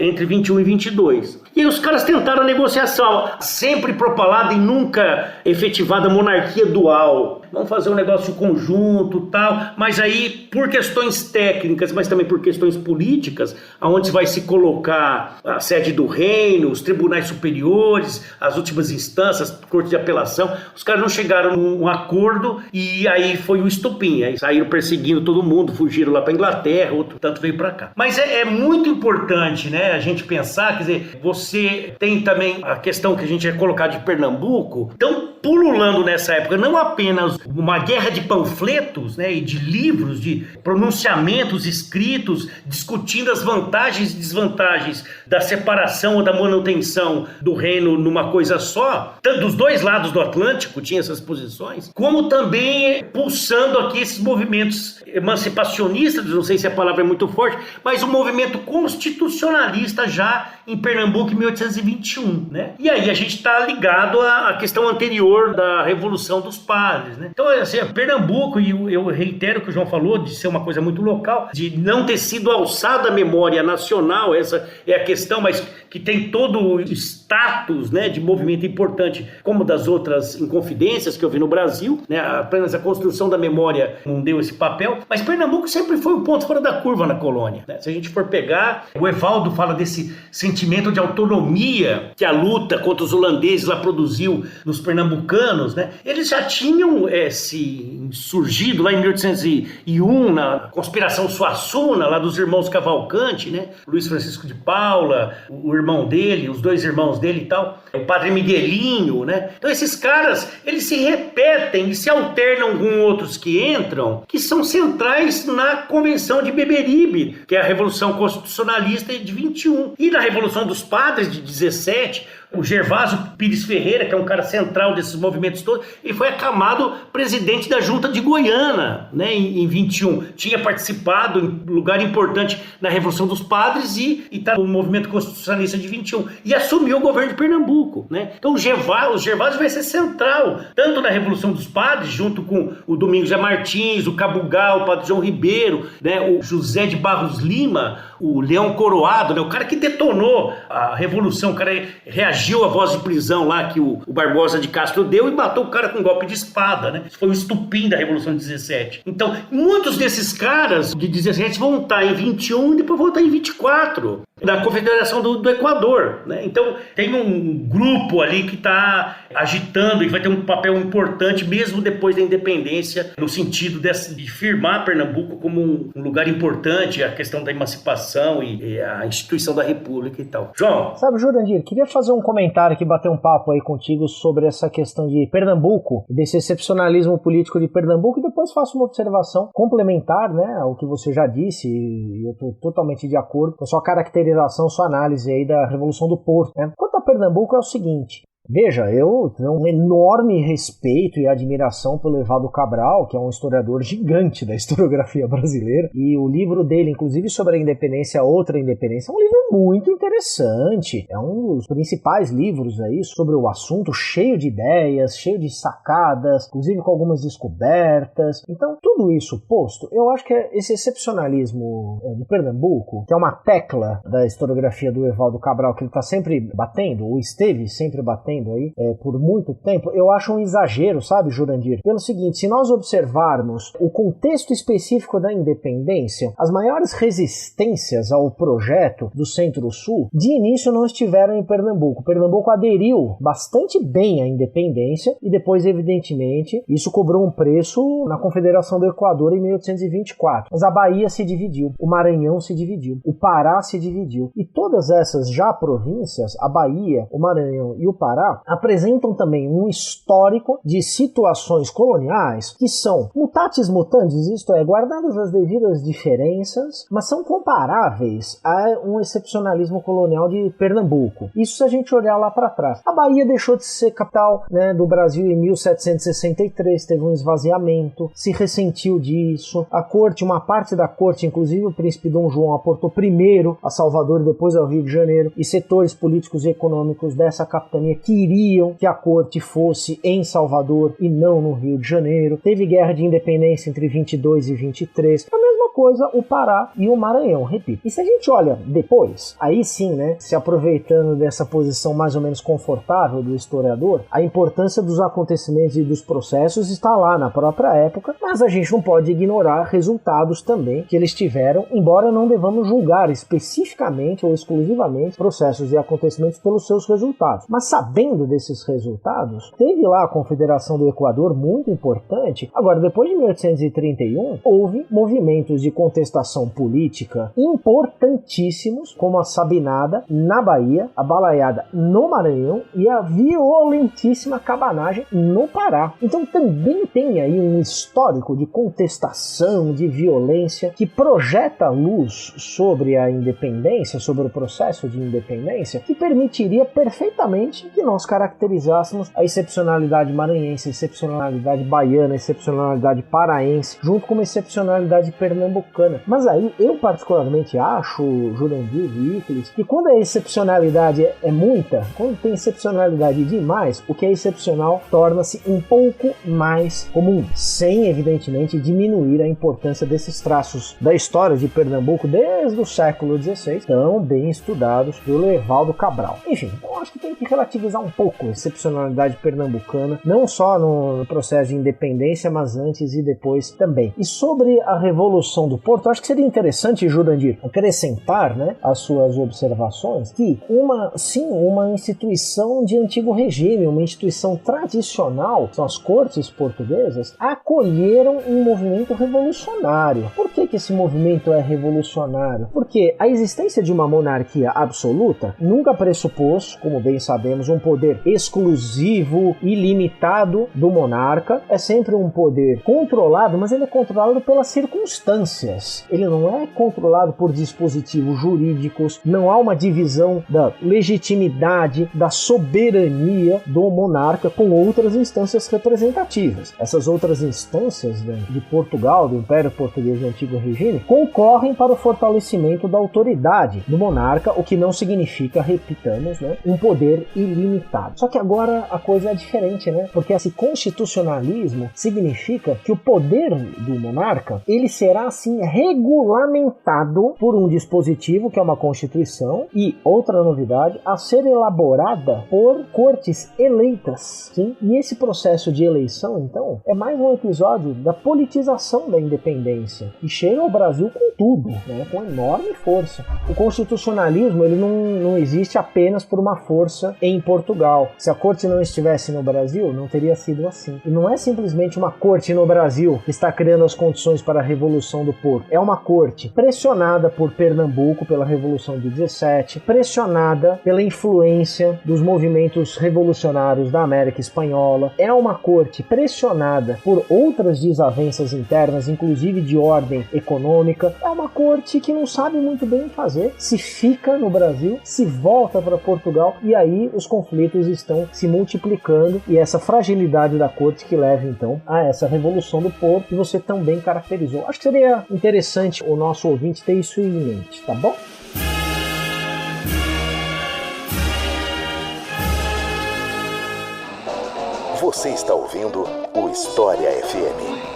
entre 21 e 22. E aí os caras tentaram a negociação, sempre propalada e nunca efetivada monarquia dual. Vamos fazer um negócio conjunto, tal, mas aí por questões técnicas, mas também por questões políticas, aonde vai se colocar a sede do reino, os tribunais superiores, as últimas instâncias, corte de apelação, os caras não chegaram num acordo e aí foi o estopim, aí saíram perseguindo todo mundo, fugiram lá para Inglaterra, outro tanto veio para cá. Mas é muito importante, né, a gente pensar, quer dizer, você tem também a questão que a gente ia colocar de Pernambuco, então pululando nessa época, não apenas uma guerra de panfletos, né, e de livros, de pronunciamentos escritos, discutindo as vantagens e desvantagens da separação ou da manutenção do reino numa coisa só, tanto dos dois lados do Atlântico tinha essas posições, como também pulsando aqui esses movimentos emancipacionistas, não sei se a palavra é muito forte, mas um movimento constitucionalista já em Pernambuco em 1821, né? E aí a gente está ligado à questão anterior da Revolução dos Padres, né? Então, assim, Pernambuco, e eu reitero o que o João falou, de ser uma coisa muito local, de não ter sido alçada a memória nacional, essa é a questão, mas que tem todo o status, né, de movimento importante, como das outras inconfidências que eu vi no Brasil, né? Apenas a construção da memória não deu esse papel, mas Pernambuco sempre foi um ponto fora da curva na colônia, né? Se a gente for pegar, o Evaldo fala desse sentimento de autonomia que a luta contra os holandeses lá produziu nos pernambucanos, né? Eles já tinham se surgido lá em 1801 na conspiração Suassuna, lá dos irmãos Cavalcante, né? Luiz Francisco de Paula, o irmão dele, os dois irmãos dele e tal, o padre Miguelinho, né? Então esses caras, eles se repetem e se alternam com outros que entram, que são centrais na Convenção de Beberibe, que é a Revolução Constitucionalista de 21. E na Revolução dos Padres de 17, o Gervásio Pires Ferreira, que é um cara central desses movimentos todos, ele foi aclamado presidente da Junta de Goiânia, né, em 21. Tinha participado em lugar importante na Revolução dos Padres e está no movimento constitucionalista de 21. E assumiu o governo de Pernambuco, né? Então o Gervásio vai ser central, tanto na Revolução dos Padres, junto com o Domingos José Martins, o Cabugá, o Padre João Ribeiro, né, o José de Barros Lima, o Leão Coroado, né, o cara que detonou a Revolução, o cara reagiu à voz de prisão lá que o Barbosa de Castro deu e matou o cara com um golpe de espada, né? Isso foi o estupim da Revolução de 17. Então, muitos desses caras de 17 vão estar em 21 e depois vão estar em 24. Da Confederação do Equador, né? Então tem um grupo ali que está agitando e vai ter um papel importante mesmo depois da independência, no sentido de firmar Pernambuco como um lugar importante, a questão da emancipação e a instituição da República e tal. João? Sabe, Jurandir, queria fazer um comentário aqui, bater um papo aí contigo sobre essa questão de Pernambuco, desse excepcionalismo político de Pernambuco, e depois faço uma observação complementar, né, ao que você já disse, e eu estou totalmente de acordo com a sua caracterização, sua análise aí da Revolução do Porto, né? Quanto a Pernambuco é o seguinte: Veja, eu tenho um enorme respeito e admiração pelo Evaldo Cabral, que é um historiador gigante da historiografia brasileira, e o livro dele, inclusive sobre a independência, Outra Independência, é um livro muito interessante. É um dos principais livros aí sobre o assunto, cheio de ideias, cheio de sacadas, inclusive com algumas descobertas. Então, tudo isso posto, eu acho que esse excepcionalismo de Pernambuco, que é uma tecla da historiografia do Evaldo Cabral, que ele está sempre batendo, ou esteve sempre batendo aí por muito tempo, eu acho um exagero, sabe, Jurandir? Pelo seguinte, se nós observarmos o contexto específico da independência, as maiores resistências ao projeto do Centro-Sul, de início não estiveram em Pernambuco. Pernambuco aderiu bastante bem à independência e depois, evidentemente, isso cobrou um preço na Confederação do Equador em 1824. Mas a Bahia se dividiu, o Maranhão se dividiu, o Pará se dividiu. E todas essas já províncias, a Bahia, o Maranhão e o Pará, apresentam também um histórico de situações coloniais que são mutatis mutandis, isto é, guardadas as devidas diferenças, mas são comparáveis a um excepcionalismo colonial de Pernambuco. Isso se a gente olhar lá para trás. A Bahia deixou de ser capital, né, do Brasil em 1763, teve um esvaziamento, se ressentiu disso. A corte, uma parte da corte, inclusive o príncipe Dom João, aportou primeiro a Salvador e depois ao Rio de Janeiro, e setores políticos e econômicos dessa capitania queriam que a corte fosse em Salvador e não no Rio de Janeiro. Teve guerra de independência entre 22 e 23. A mesma coisa o Pará e o Maranhão, repito. E se a gente olha depois, aí sim, né, se aproveitando dessa posição mais ou menos confortável do historiador, a importância dos acontecimentos e dos processos está lá na própria época, mas a gente não pode ignorar resultados também que eles tiveram, embora não devamos julgar especificamente ou exclusivamente processos e acontecimentos pelos seus resultados. Mas sabendo desses resultados, teve lá a Confederação do Equador, muito importante. Agora, depois de 1831, houve movimentos de contestação política importantíssimos, como a Sabinada na Bahia, a Balaiada no Maranhão e a violentíssima cabanagem no Pará. Então também tem aí um histórico de contestação, de violência, que projeta luz sobre a independência, sobre o processo de independência, que permitiria perfeitamente que nós caracterizássemos a excepcionalidade maranhense, a excepcionalidade baiana, a excepcionalidade paraense, junto com uma excepcionalidade pernambucana. Mas aí eu particularmente acho, Jurandir e Iclis, que quando a excepcionalidade é muita, quando tem excepcionalidade demais, o que é excepcional torna-se um pouco mais comum, sem evidentemente diminuir a importância desses traços da história de Pernambuco desde o século XVI, tão bem estudados pelo Evaldo Cabral. Enfim, eu acho que tem que relativizar um pouco a excepcionalidade pernambucana, não só no processo de independência, mas antes e depois também. E sobre a Revolução do Porto, eu acho que seria interessante, Jurandir, acrescentar, né, as suas observações, que uma instituição de antigo regime, uma instituição tradicional, são as cortes portuguesas, acolheram um movimento revolucionário. Por que esse movimento é revolucionário? Porque a existência de uma monarquia absoluta nunca pressupôs, como bem sabemos, um poder exclusivo, ilimitado do monarca. É sempre um poder controlado, mas ele é controlado pelas circunstâncias. Ele não é controlado por dispositivos jurídicos, não há uma divisão da legitimidade, da soberania do monarca com outras instâncias representativas. Essas outras instâncias, né, de Portugal, do Império Português do Antigo Regime, concorrem para o fortalecimento da autoridade do monarca, o que não significa, repitamos, né, um poder ilimitado. Só que agora a coisa é diferente, né? Porque esse constitucionalismo significa que o poder do monarca, ele será assim regulamentado por um dispositivo que é uma Constituição e, outra novidade, a ser elaborada por cortes eleitas, sim? E esse processo de eleição, então, é mais um episódio da politização da independência e chega ao Brasil com tudo, né? Com enorme força. O constitucionalismo, ele não existe apenas por uma força em Portugal. Se a corte não estivesse no Brasil, não teria sido assim. E não é simplesmente uma corte no Brasil que está criando as condições para a Revolução do do Porto é uma corte pressionada por Pernambuco, pela Revolução de 17, pressionada pela influência dos movimentos revolucionários da América Espanhola, é uma corte pressionada por outras desavenças internas, inclusive de ordem econômica, é uma corte que não sabe muito bem o que fazer, se fica no Brasil, se volta para Portugal, e aí os conflitos estão se multiplicando, e essa fragilidade da corte que leva então a essa Revolução do Porto, que você também caracterizou. Acho que seria interessante o nosso ouvinte ter isso em mente, tá bom? Você está ouvindo o História FM.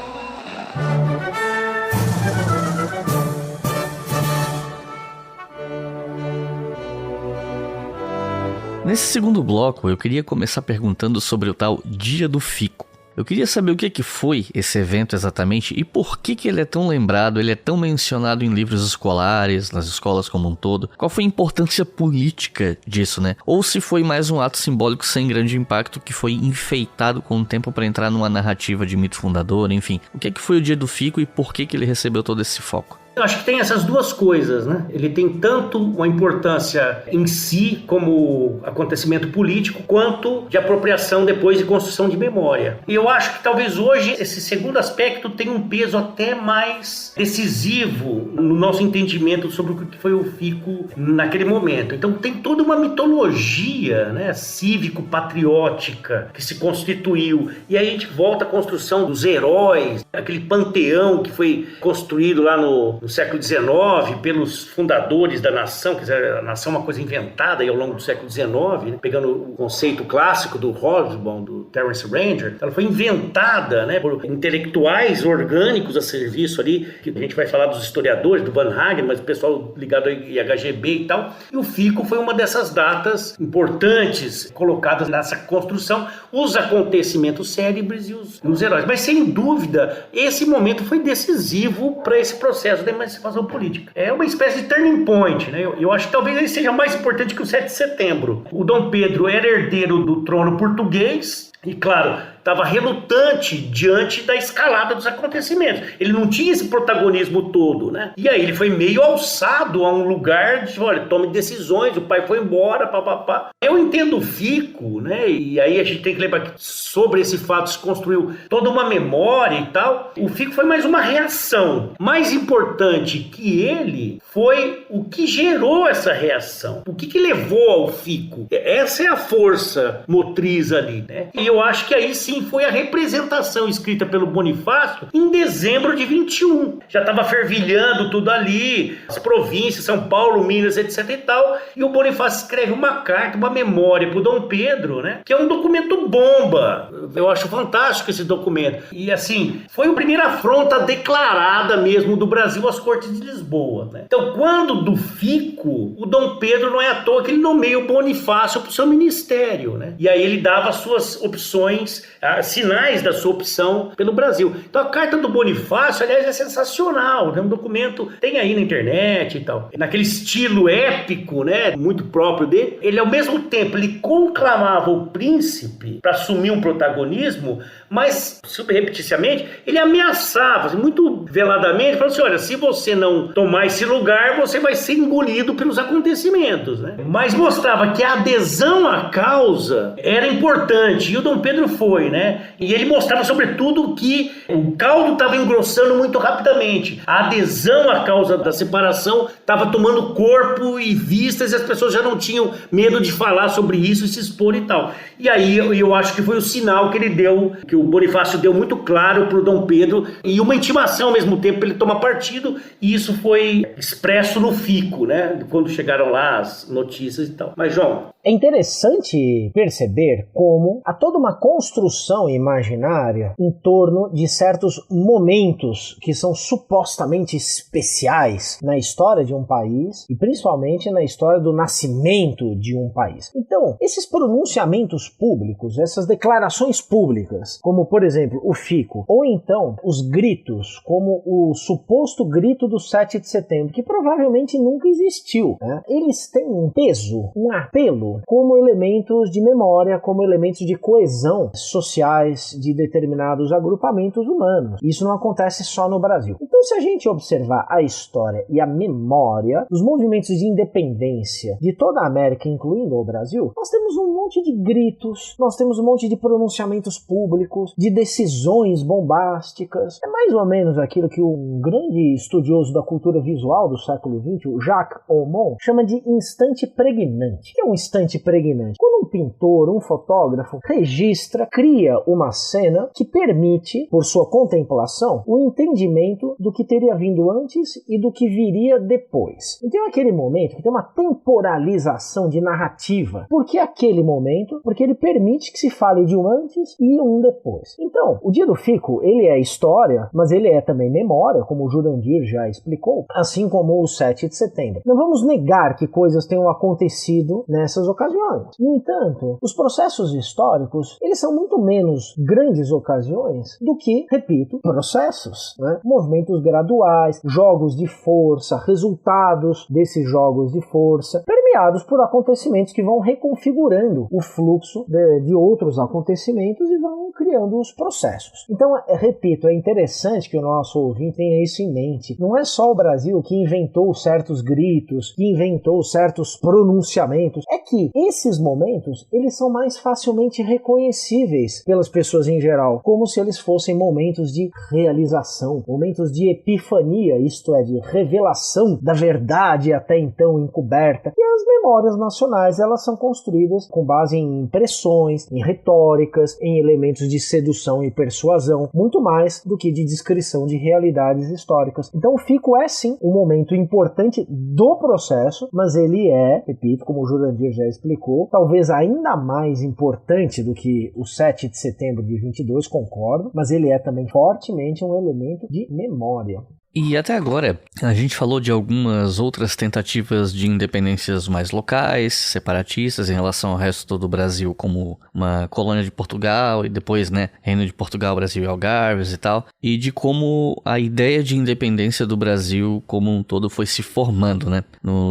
Nesse segundo bloco, eu queria começar perguntando sobre o tal Dia do Fico. Eu queria saber o que foi esse evento exatamente e por que ele é tão lembrado, ele é tão mencionado em livros escolares, nas escolas como um todo. Qual foi a importância política disso, né? Ou se foi mais um ato simbólico sem grande impacto que foi enfeitado com o tempo para entrar numa narrativa de mito fundador, enfim. O que foi o Dia do Fico e por que ele recebeu todo esse foco? Eu acho que tem essas duas coisas, né? Ele tem tanto uma importância em si como acontecimento político, quanto de apropriação depois de construção de memória. E eu acho que talvez hoje esse segundo aspecto tenha um peso até mais decisivo no nosso entendimento sobre o que foi o Fico naquele momento. Então tem toda uma mitologia, né, cívico-patriótica que se constituiu. E aí a gente volta à construção dos heróis, aquele panteão que foi construído lá no século XIX, pelos fundadores da nação, quer dizer, a nação é uma coisa inventada aí ao longo do século XIX, né? Pegando o conceito clássico do Hobsbawm, do Terence Ranger, ela foi inventada, né, por intelectuais orgânicos a serviço ali, que a gente vai falar dos historiadores, do Van Hagen, mas o pessoal ligado ao IHGB e tal, e o Fico foi uma dessas datas importantes colocadas nessa construção, os acontecimentos célebres e os heróis. Mas sem dúvida, esse momento foi decisivo para esse processo da emancipação política. É uma espécie de turning point, né? Eu acho que talvez ele seja mais importante que o 7 de setembro. O Dom Pedro era herdeiro do trono português e, claro, estava relutante diante da escalada dos acontecimentos. Ele não tinha esse protagonismo todo, né? E aí ele foi meio alçado a um lugar de, olha, tome decisões, o pai foi embora, papapá. Eu entendo o Fico, né? E aí a gente tem que lembrar que sobre esse fato se construiu toda uma memória e tal. O Fico foi mais uma reação. Mais importante que ele foi o que gerou essa reação. O que levou ao Fico? Essa é a força motriz ali, né? E eu acho que aí sim foi a representação escrita pelo Bonifácio em dezembro de 21. Já estava fervilhando tudo ali, as províncias, São Paulo, Minas, etc e tal, e o Bonifácio escreve uma carta, uma memória para o Dom Pedro, né, que é um documento bomba. Eu acho fantástico esse documento. E assim, foi a primeira afronta declarada mesmo do Brasil às Cortes de Lisboa, né? Então, quando do Fico, o Dom Pedro não é à toa que ele nomeia o Bonifácio para o seu ministério, né? E aí ele dava as suas opções, sinais da sua opção pelo Brasil. Então a carta do Bonifácio, aliás, é sensacional, é um documento, tem aí na internet e tal, naquele estilo épico, né, muito próprio dele. Ele ao mesmo tempo, ele conclamava o príncipe para assumir um protagonismo, mas subrepticiamente, ele ameaçava, muito veladamente, falando assim, olha, se você não tomar esse lugar, você vai ser engolido pelos acontecimentos, né? Mas mostrava que a adesão à causa era importante, e o Dom Pedro foi, né? E ele mostrava, sobretudo, que o caldo estava engrossando muito rapidamente. A adesão à causa da separação estava tomando corpo e vistas, e as pessoas já não tinham medo de falar sobre isso e se expor e tal. E aí eu acho que foi o sinal que ele deu, que o Bonifácio deu muito claro para o Dom Pedro, e uma intimação ao mesmo tempo para ele tomar partido, e isso foi expresso no Fico, né? Quando chegaram lá as notícias e tal. Mas, João... É interessante perceber como há toda uma construção imaginária em torno de certos momentos que são supostamente especiais na história de um país e principalmente na história do nascimento de um país. Então, esses pronunciamentos públicos, essas declarações públicas, como por exemplo o Fico, ou então os gritos, como o suposto grito do 7 de setembro, que provavelmente nunca existiu, né? Eles têm um peso, um apelo surgem como elementos de memória, como elementos de coesão sociais de determinados agrupamentos humanos. Isso não acontece só no Brasil. Então, se a gente observar a história e a memória dos movimentos de independência de toda a América, incluindo o Brasil, nós temos um monte de gritos, nós temos um monte de pronunciamentos públicos, de decisões bombásticas. É mais ou menos aquilo que um grande estudioso da cultura visual do século XX, o Jacques Aumont, chama de instante pregnante. O que é um instante pregnante? Quando um pintor, um fotógrafo registra, cria uma cena que permite, por sua contemplação, o entendimento do que teria vindo antes e do que viria depois. Então é aquele momento que tem uma temporalização de narrativa. Por que aquele momento? Porque ele permite que se fale de um antes e um depois. Então, o Dia do Fico, ele é história, mas ele é também memória, como o Jurandir já explicou, assim como o 7 de setembro. Não vamos negar que coisas tenham acontecido nessas ocasiões. No entanto, os processos históricos, eles são muito menos grandes ocasiões do que, repito, processos, né? Movimentos graduais, jogos de força, resultados desses jogos de força, permeados por acontecimentos que vão reconfigurando o fluxo de outros acontecimentos e vão criando os processos. Então, repito, é interessante que o nosso ouvinte tenha isso em mente. Não é só o Brasil que inventou certos gritos, que inventou certos pronunciamentos. É que esses momentos, eles são mais facilmente reconhecíveis pelas pessoas em geral, como se eles fossem momentos de realização, momentos de epifania, isto é, de revelação da verdade até então encoberta. E as memórias nacionais, elas são construídas com base em impressões, em retóricas, em elementos de sedução e persuasão, muito mais do que de descrição de realidades históricas. Então o Fico é sim um momento importante do processo, mas ele é, repito, como o Jurandir já explicou, talvez ainda mais importante do que o 7 de setembro de 22, concordo, mas ele é também fortemente um elemento de memória. E até agora, a gente falou de algumas outras tentativas de independências mais locais, separatistas em relação ao resto do Brasil, como uma colônia de Portugal e depois, né, Reino de Portugal, Brasil e Algarves e tal, e de como a ideia de independência do Brasil como um todo foi se formando, né,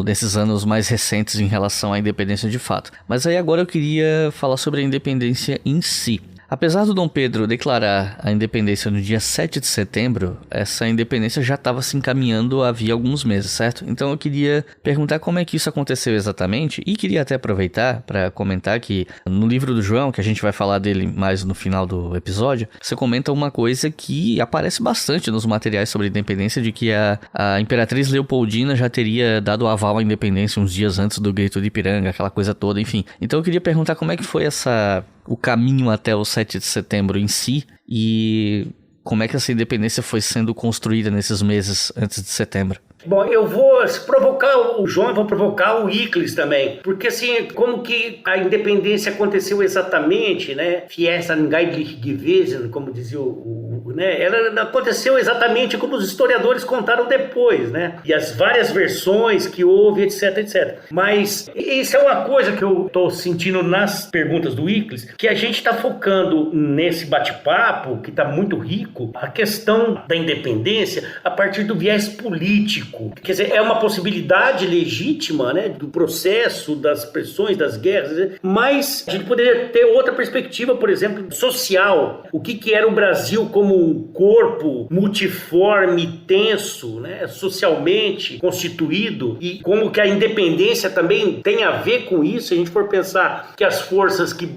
nesses anos mais recentes em relação à independência de fato. Mas aí agora eu queria falar sobre a independência em si. Apesar do Dom Pedro declarar a independência no dia 7 de setembro, essa independência já estava se encaminhando havia alguns meses, certo? Então eu queria perguntar como é que isso aconteceu exatamente e queria até aproveitar para comentar que no livro do João, que a gente vai falar dele mais no final do episódio, você comenta uma coisa que aparece bastante nos materiais sobre a independência, de que a Imperatriz Leopoldina já teria dado aval à independência uns dias antes do Grito de Ipiranga, aquela coisa toda, enfim. Então eu queria perguntar como é que foi o caminho até o 7 de setembro em si e como é que essa independência foi sendo construída nesses meses antes de setembro. Bom, eu vou provocar o João, vou provocar o Iclis também, porque assim, como que a independência aconteceu exatamente, né? Fiesta Ningaiblich gewesen, como dizia né? Ela aconteceu exatamente como os historiadores contaram depois, né? E as várias versões que houve, etc, etc. Mas isso é uma coisa que eu estou sentindo nas perguntas do Iclis, que a gente está focando nesse bate-papo, que está muito rico, a questão da independência a partir do viés político. Quer dizer, é uma possibilidade legítima, né, do processo, das pressões, das guerras, mas a gente poderia ter outra perspectiva, por exemplo, social. O que era o Brasil como um corpo multiforme, tenso, né, socialmente constituído, e como que a independência também tem a ver com isso. Se a gente for pensar que as forças que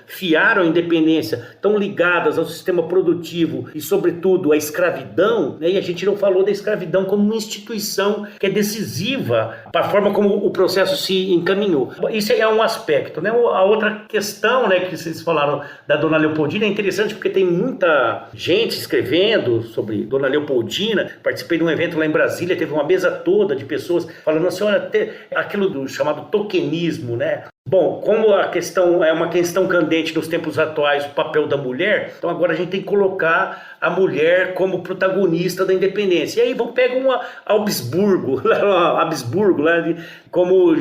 fiaram a independência estão ligadas ao sistema produtivo e, sobretudo, à escravidão, né, e a gente não falou da escravidão como uma instituição que é decisiva para a forma como o processo se encaminhou. Isso é um aspecto, né? A outra questão, né, que vocês falaram da Dona Leopoldina é interessante porque tem muita gente escrevendo sobre Dona Leopoldina. Participei de um evento lá em Brasília, teve uma mesa toda de pessoas falando assim, olha, aquilo do chamado tokenismo, né? Bom, como a questão é uma questão candente nos tempos atuais, o papel da mulher, então agora a gente tem que colocar a mulher como protagonista da independência. E aí pega uma Habsburgo lá como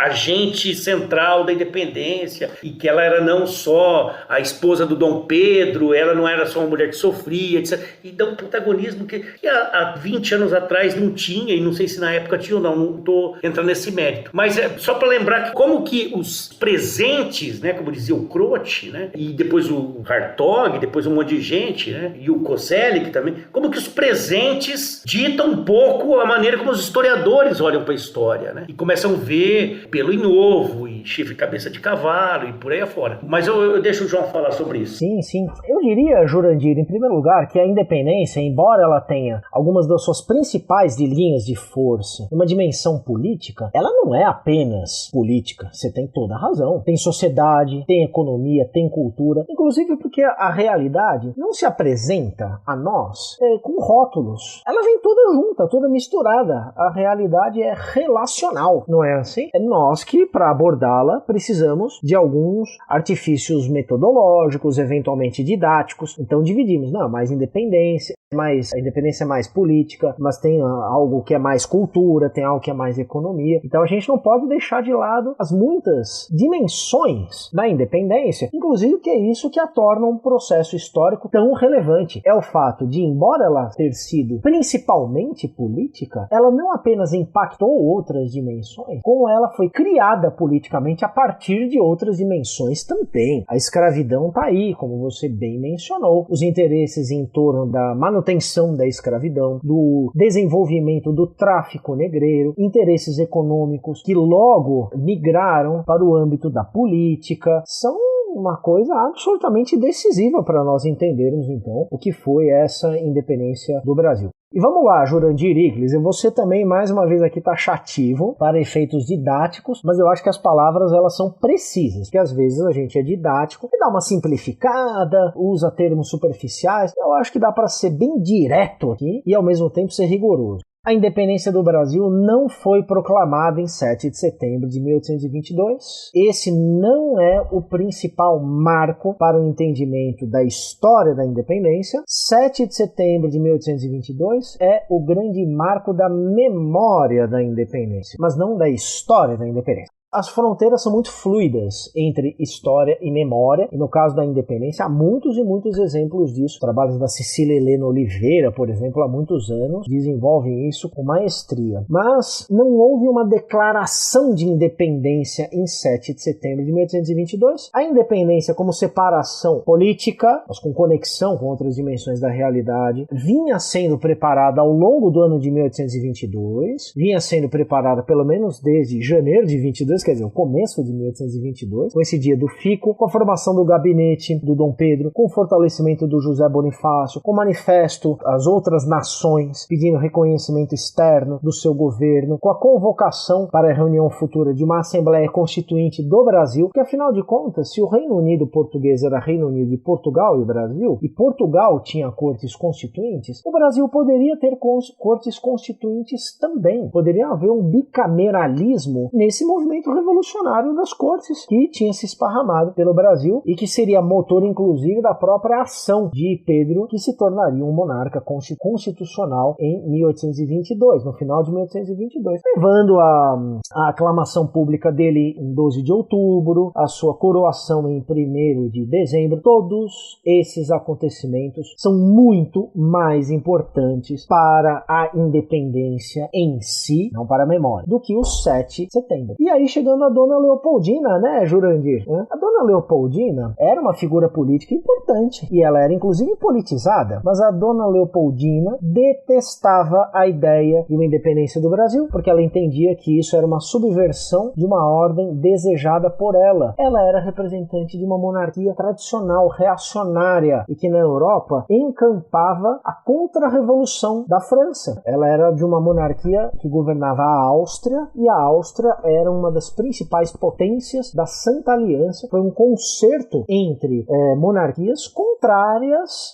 agente central da independência, e que ela era não só a esposa do Dom Pedro, ela não era só uma mulher que sofria, etc. E dá um protagonismo que há 20 anos atrás não tinha, e não sei se na época tinha ou não estou entrando nesse mérito. Mas é só para lembrar que como que os presentes, né, como dizia o Croce, né, e depois o Hartog, depois um monte de gente, né, e o Koselleck também, como que os presentes ditam um pouco a maneira como os historiadores olham para a história, né, e começam a ver pelo em ovo e chifre cabeça de cavalo e por aí afora. Mas eu deixo o João falar sobre isso. Sim. Eu diria, Jurandir, em primeiro lugar, que a independência, embora ela tenha algumas das suas principais linhas de força, uma dimensão política, ela não é apenas política. Você tem toda a razão. Tem sociedade, tem economia, tem cultura. Inclusive porque a realidade não se apresenta a nós com rótulos. Ela vem toda junta, toda misturada. A realidade é relacional, não é assim? É nós que, para abordá-la, precisamos de alguns artifícios metodológicos, eventualmente didáticos. Então dividimos, não, mais independência, a independência é mais política, mas tem algo que é mais cultura, tem algo que é mais economia. Então a gente não pode deixar de lado as muitas dimensões da independência, inclusive que é isso que a torna um processo histórico tão relevante. É o fato de, embora ela ter sido principalmente política, ela não apenas impactou outras dimensões, como ela foi criada politicamente a partir de outras dimensões também. A escravidão está aí, como você bem mencionou, os interesses em torno da manutenção da escravidão, do desenvolvimento do tráfico negreiro, interesses econômicos que logo migraram para o âmbito da política, são uma coisa absolutamente decisiva para nós entendermos, então, o que foi essa independência do Brasil. E vamos lá, Jurandir Icles, você também, mais uma vez aqui, taxativo para efeitos didáticos, mas eu acho que as palavras, elas são precisas, porque às vezes a gente é didático e dá uma simplificada, usa termos superficiais. Eu acho que dá para ser bem direto aqui e, ao mesmo tempo, ser rigoroso. A independência do Brasil não foi proclamada em 7 de setembro de 1822. Esse não é o principal marco para o entendimento da história da independência. 7 de setembro de 1822 é o grande marco da memória da independência, mas não da história da independência. As fronteiras são muito fluidas entre história e memória, e no caso da independência há muitos e muitos exemplos disso. Trabalhos da Cecília Helena Oliveira, por exemplo, há muitos anos, desenvolvem isso com maestria. Mas não houve uma declaração de independência em 7 de setembro de 1822. A independência como separação política, mas com conexão com outras dimensões da realidade, vinha sendo preparada ao longo do ano de 1822, vinha sendo preparada pelo menos desde janeiro de 22, quer dizer, o começo de 1822, com esse dia do fico, com a formação do gabinete do Dom Pedro, com o fortalecimento do José Bonifácio, com o manifesto às outras nações pedindo reconhecimento externo do seu governo, com a convocação para a reunião futura de uma Assembleia Constituinte do Brasil, porque afinal de contas, se o Reino Unido português era Reino Unido de Portugal e Brasil, e Portugal tinha cortes constituintes, o Brasil poderia ter cortes constituintes também. Poderia haver um bicameralismo nesse movimento revolucionário das cortes que tinha se esparramado pelo Brasil e que seria motor, inclusive, da própria ação de Pedro, que se tornaria um monarca constitucional em 1822, no final de 1822, levando a aclamação pública dele em 12 de outubro, a sua coroação em 1º de dezembro. Todos esses acontecimentos são muito mais importantes para a independência em si, não para a memória, do que o 7 de setembro. E aí, chegando a Dona Leopoldina, né, Jurandir? A Dona Leopoldina era uma figura política importante e ela era inclusive politizada, mas a Dona Leopoldina detestava a ideia de uma independência do Brasil, porque ela entendia que isso era uma subversão de uma ordem desejada por ela. Ela era representante de uma monarquia tradicional, reacionária, e que na Europa encampava a contra-revolução da França. Ela era de uma monarquia que governava a Áustria, e a Áustria era uma das principais potências da Santa Aliança. Foi um concerto entre monarquias com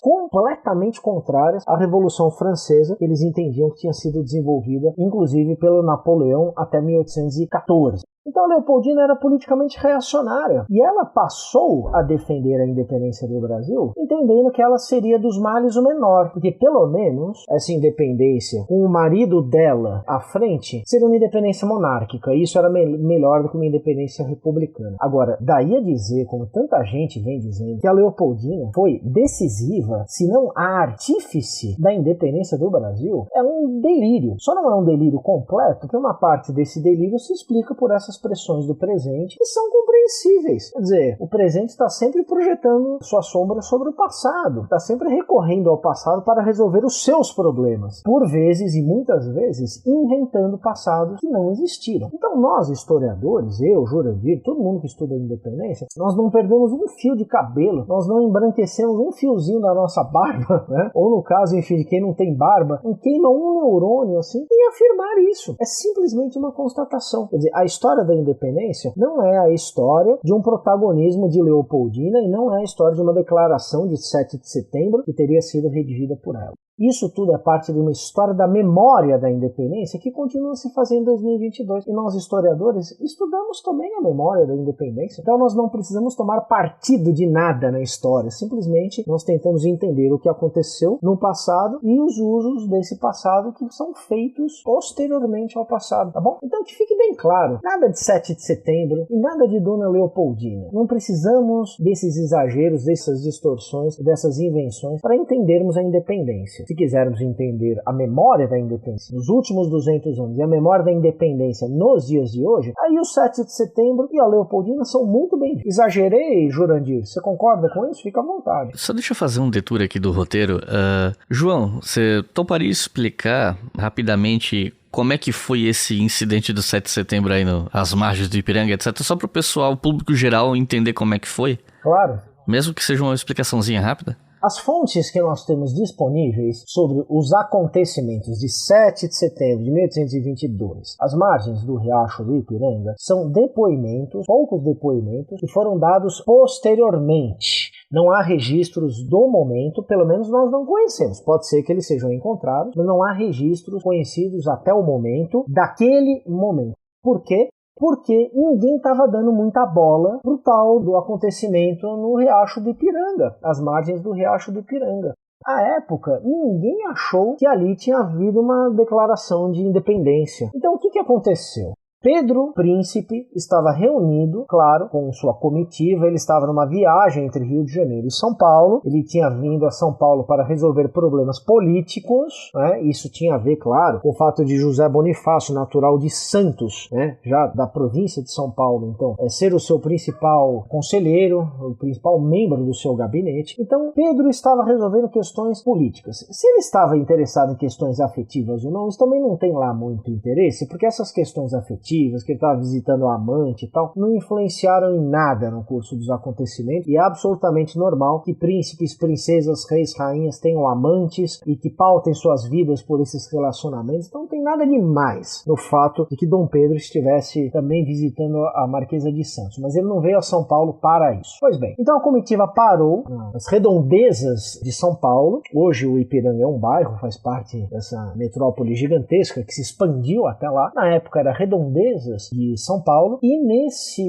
completamente contrárias à Revolução Francesa, que eles entendiam que tinha sido desenvolvida, inclusive pelo Napoleão, até 1814. Então a Leopoldina era politicamente reacionária e ela passou a defender a independência do Brasil, entendendo que ela seria dos males o menor, porque pelo menos essa independência, com o marido dela à frente, seria uma independência monárquica, e isso era melhor do que uma independência republicana. Agora, daí a dizer, como tanta gente vem dizendo, que a Leopoldina foi decisiva, se não a artífice da independência do Brasil, é um delírio. Só não é um delírio completo, porque uma parte desse delírio se explica por essas pressões do presente que são compreensíveis. Quer dizer, o presente está sempre projetando sua sombra sobre o passado, está sempre recorrendo ao passado para resolver os seus problemas, por vezes e muitas vezes inventando passados que não existiram. Então nós, historiadores, eu, Jurandir, todo mundo que estuda a independência, nós não perdemos um fio de cabelo, nós não embranquecemos um fiozinho da nossa barba, né? Ou no caso, enfim, de quem não tem barba, não queima um neurônio assim, em afirmar isso. É simplesmente uma constatação. Quer dizer, a história da independência não é a história de um protagonismo de Leopoldina e não é a história de uma declaração de 7 de setembro que teria sido redigida por ela. Isso tudo é parte de uma história da memória da independência que continua a se fazer em 2022. E nós, historiadores, estudamos também a memória da independência. Então nós não precisamos tomar partido de nada na história. Simplesmente nós tentamos entender o que aconteceu no passado e os usos desse passado que são feitos posteriormente ao passado, tá bom? Então que fique bem claro, nada de 7 de setembro e nada de Dona Leopoldina. Não precisamos desses exageros, dessas distorções, dessas invenções para entendermos a independência. Se quisermos entender a memória da independência nos últimos 200 anos e a memória da independência nos dias de hoje, aí o 7 de setembro e a Leopoldina são muito bem. Exagerei, Jurandir? Você concorda com isso? Fica à vontade. Só deixa eu fazer um detour aqui do roteiro. João, você toparia explicar rapidamente como é que foi esse incidente do 7 de setembro aí às margens do Ipiranga, etc., só para o pessoal, o público geral, entender como é que foi? Claro. Mesmo que seja uma explicaçãozinha rápida? As fontes que nós temos disponíveis sobre os acontecimentos de 7 de setembro de 1822, às margens do Riacho do Ipiranga, são depoimentos, poucos depoimentos, que foram dados posteriormente. Não há registros do momento, pelo menos nós não conhecemos. Pode ser que eles sejam encontrados, mas não há registros conhecidos até o momento daquele momento. Por quê? Porque ninguém estava dando muita bola pro tal do acontecimento no Riacho do Ipiranga, às margens do Riacho do Ipiranga. À época, ninguém achou que ali tinha havido uma declaração de independência. Então, o que aconteceu? Pedro Príncipe estava reunido, claro, com sua comitiva. Ele estava numa viagem entre Rio de Janeiro e São Paulo. Ele tinha vindo a São Paulo para resolver problemas políticos, né? Isso tinha a ver, claro, com o fato de José Bonifácio, natural de Santos, né? Já da província de São Paulo, então, ser o seu principal conselheiro, o principal membro do seu gabinete. Então, Pedro estava resolvendo questões políticas. Se ele estava interessado em questões afetivas ou não, isso também não tem lá muito interesse, porque essas questões afetivas, que ele estava visitando a amante e tal, não influenciaram em nada no curso dos acontecimentos, e é absolutamente normal que príncipes, princesas, reis, rainhas tenham amantes e que pautem suas vidas por esses relacionamentos. Então não tem nada demais no fato de que Dom Pedro estivesse também visitando a Marquesa de Santos, mas ele não veio a São Paulo para isso. Pois bem, então a comitiva parou nas redondezas de São Paulo. Hoje o Ipiranga é um bairro, faz parte dessa metrópole gigantesca que se expandiu até lá. Na época era redondeza de São Paulo, e nesse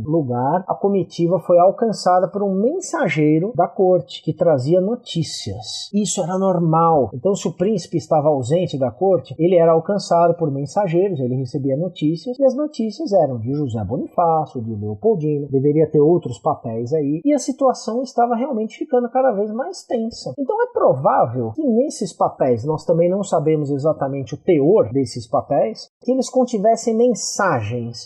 lugar a comitiva foi alcançada por um mensageiro da corte que trazia notícias. Isso era normal. Então, se o príncipe estava ausente da corte, ele era alcançado por mensageiros, ele recebia notícias, e as notícias eram de José Bonifácio, de Leopoldina, deveria ter outros papéis aí, e a situação estava realmente ficando cada vez mais tensa. Então é provável que nesses papéis, nós também não sabemos exatamente o teor desses papéis, que eles contivessem mensagens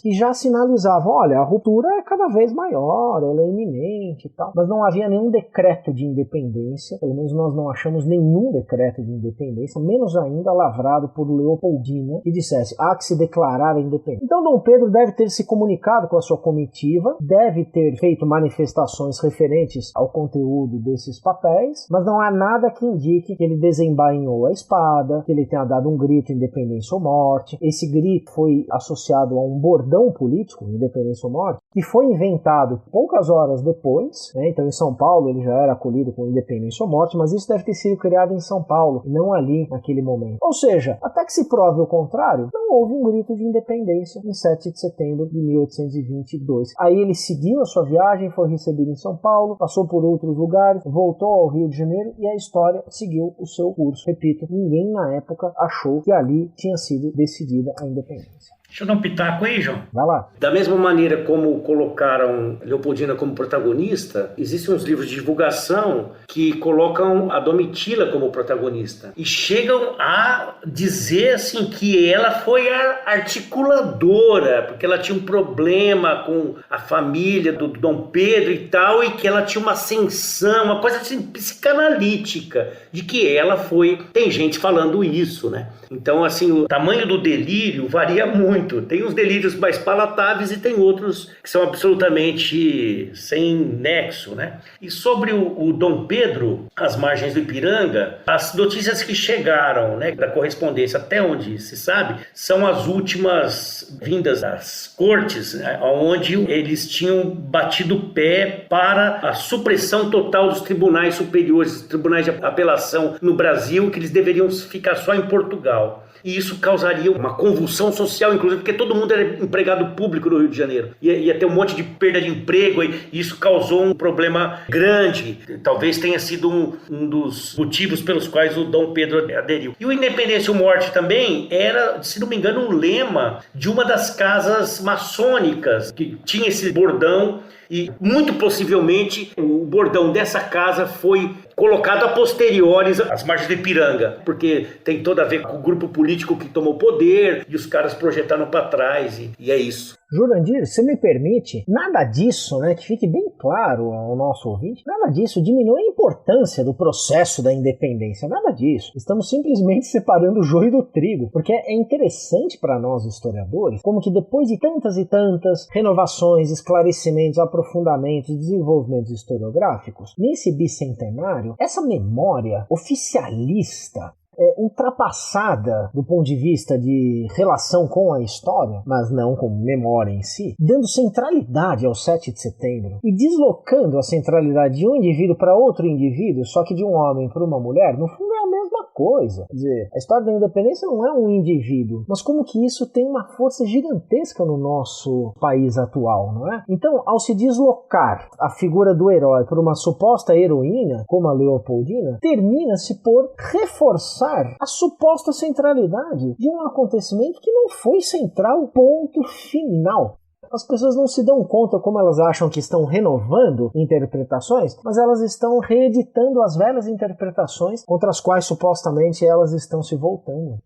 que já sinalizavam, olha, a ruptura é cada vez maior, ela é iminente e tal, mas não havia nenhum decreto de independência, pelo menos nós não achamos nenhum decreto de independência, menos ainda lavrado por Leopoldina, que dissesse, há que se declarar a independência. Então Dom Pedro deve ter se comunicado com a sua comitiva, deve ter feito manifestações referentes ao conteúdo desses papéis, mas não há nada que indique que ele desembainhou a espada, que ele tenha dado um grito independência ou morte. Esse grito foi associado associado a um bordão político, independência ou morte, que foi inventado poucas horas depois, né? Então em São Paulo ele já era acolhido com independência ou morte, mas isso deve ter sido criado em São Paulo, e não ali naquele momento. Ou seja, até que se prove o contrário, não houve um grito de independência em 7 de setembro de 1822. Aí ele seguiu a sua viagem, foi recebido em São Paulo, passou por outros lugares, voltou ao Rio de Janeiro e a história seguiu o seu curso. Repito, ninguém na época achou que ali tinha sido decidida a independência. Deixa eu dar um pitaco aí, João. Vai lá. Da mesma maneira como colocaram Leopoldina como protagonista, existem uns livros de divulgação que colocam a Domitila como protagonista. E chegam a dizer assim que ela foi a articuladora, porque ela tinha um problema com a família do Dom Pedro e tal, e que ela tinha uma ascensão, uma coisa assim psicanalítica, de que ela foi... Tem gente falando isso, né? Então, assim, o tamanho do delírio varia muito. Tem uns delírios mais palatáveis e tem outros que são absolutamente sem nexo, né? E sobre o Dom Pedro, as margens do Ipiranga, as notícias que chegaram, né, da correspondência até onde se sabe, são as últimas vindas das cortes, né, onde eles tinham batido o pé para a supressão total dos tribunais superiores, tribunais de apelação no Brasil, que eles deveriam ficar só em Portugal. E isso causaria uma convulsão social, inclusive, porque todo mundo era empregado público no Rio de Janeiro. Ia ter um monte de perda de emprego, e isso causou um problema grande. Talvez tenha sido um dos motivos pelos quais o Dom Pedro aderiu. E o Independência ou Morte também era, se não me engano, um lema de uma das casas maçônicas, que tinha esse bordão, e muito possivelmente o bordão dessa casa foi colocado a posteriores às margens do Ipiranga, porque tem tudo a ver com o grupo político que tomou poder e os caras projetaram para trás, e é isso. Jurandir, se me permite, nada disso, né, que fique bem claro ao nosso ouvinte, nada disso diminui a importância do processo da independência, nada disso. Estamos simplesmente separando o joio do trigo, porque é interessante para nós historiadores como que depois de tantas e tantas renovações, esclarecimentos, aprofundamentos, desenvolvimentos historiográficos, nesse bicentenário, essa memória oficialista ultrapassada do ponto de vista de relação com a história, mas não com memória em si, dando centralidade ao 7 de setembro e deslocando a centralidade de um indivíduo para outro indivíduo, só que de um homem para uma mulher, no fundo é a mesma coisa. Quer dizer, a história da independência não é um indivíduo, mas como que isso tem uma força gigantesca no nosso país atual, não é? Então, ao se deslocar a figura do herói por uma suposta heroína, como a Leopoldina, termina-se por reforçar a suposta centralidade de um acontecimento que não foi central, ponto final. As pessoas não se dão conta como elas acham que estão renovando interpretações, mas elas estão reeditando as velhas interpretações contra as quais supostamente elas estão se voltando.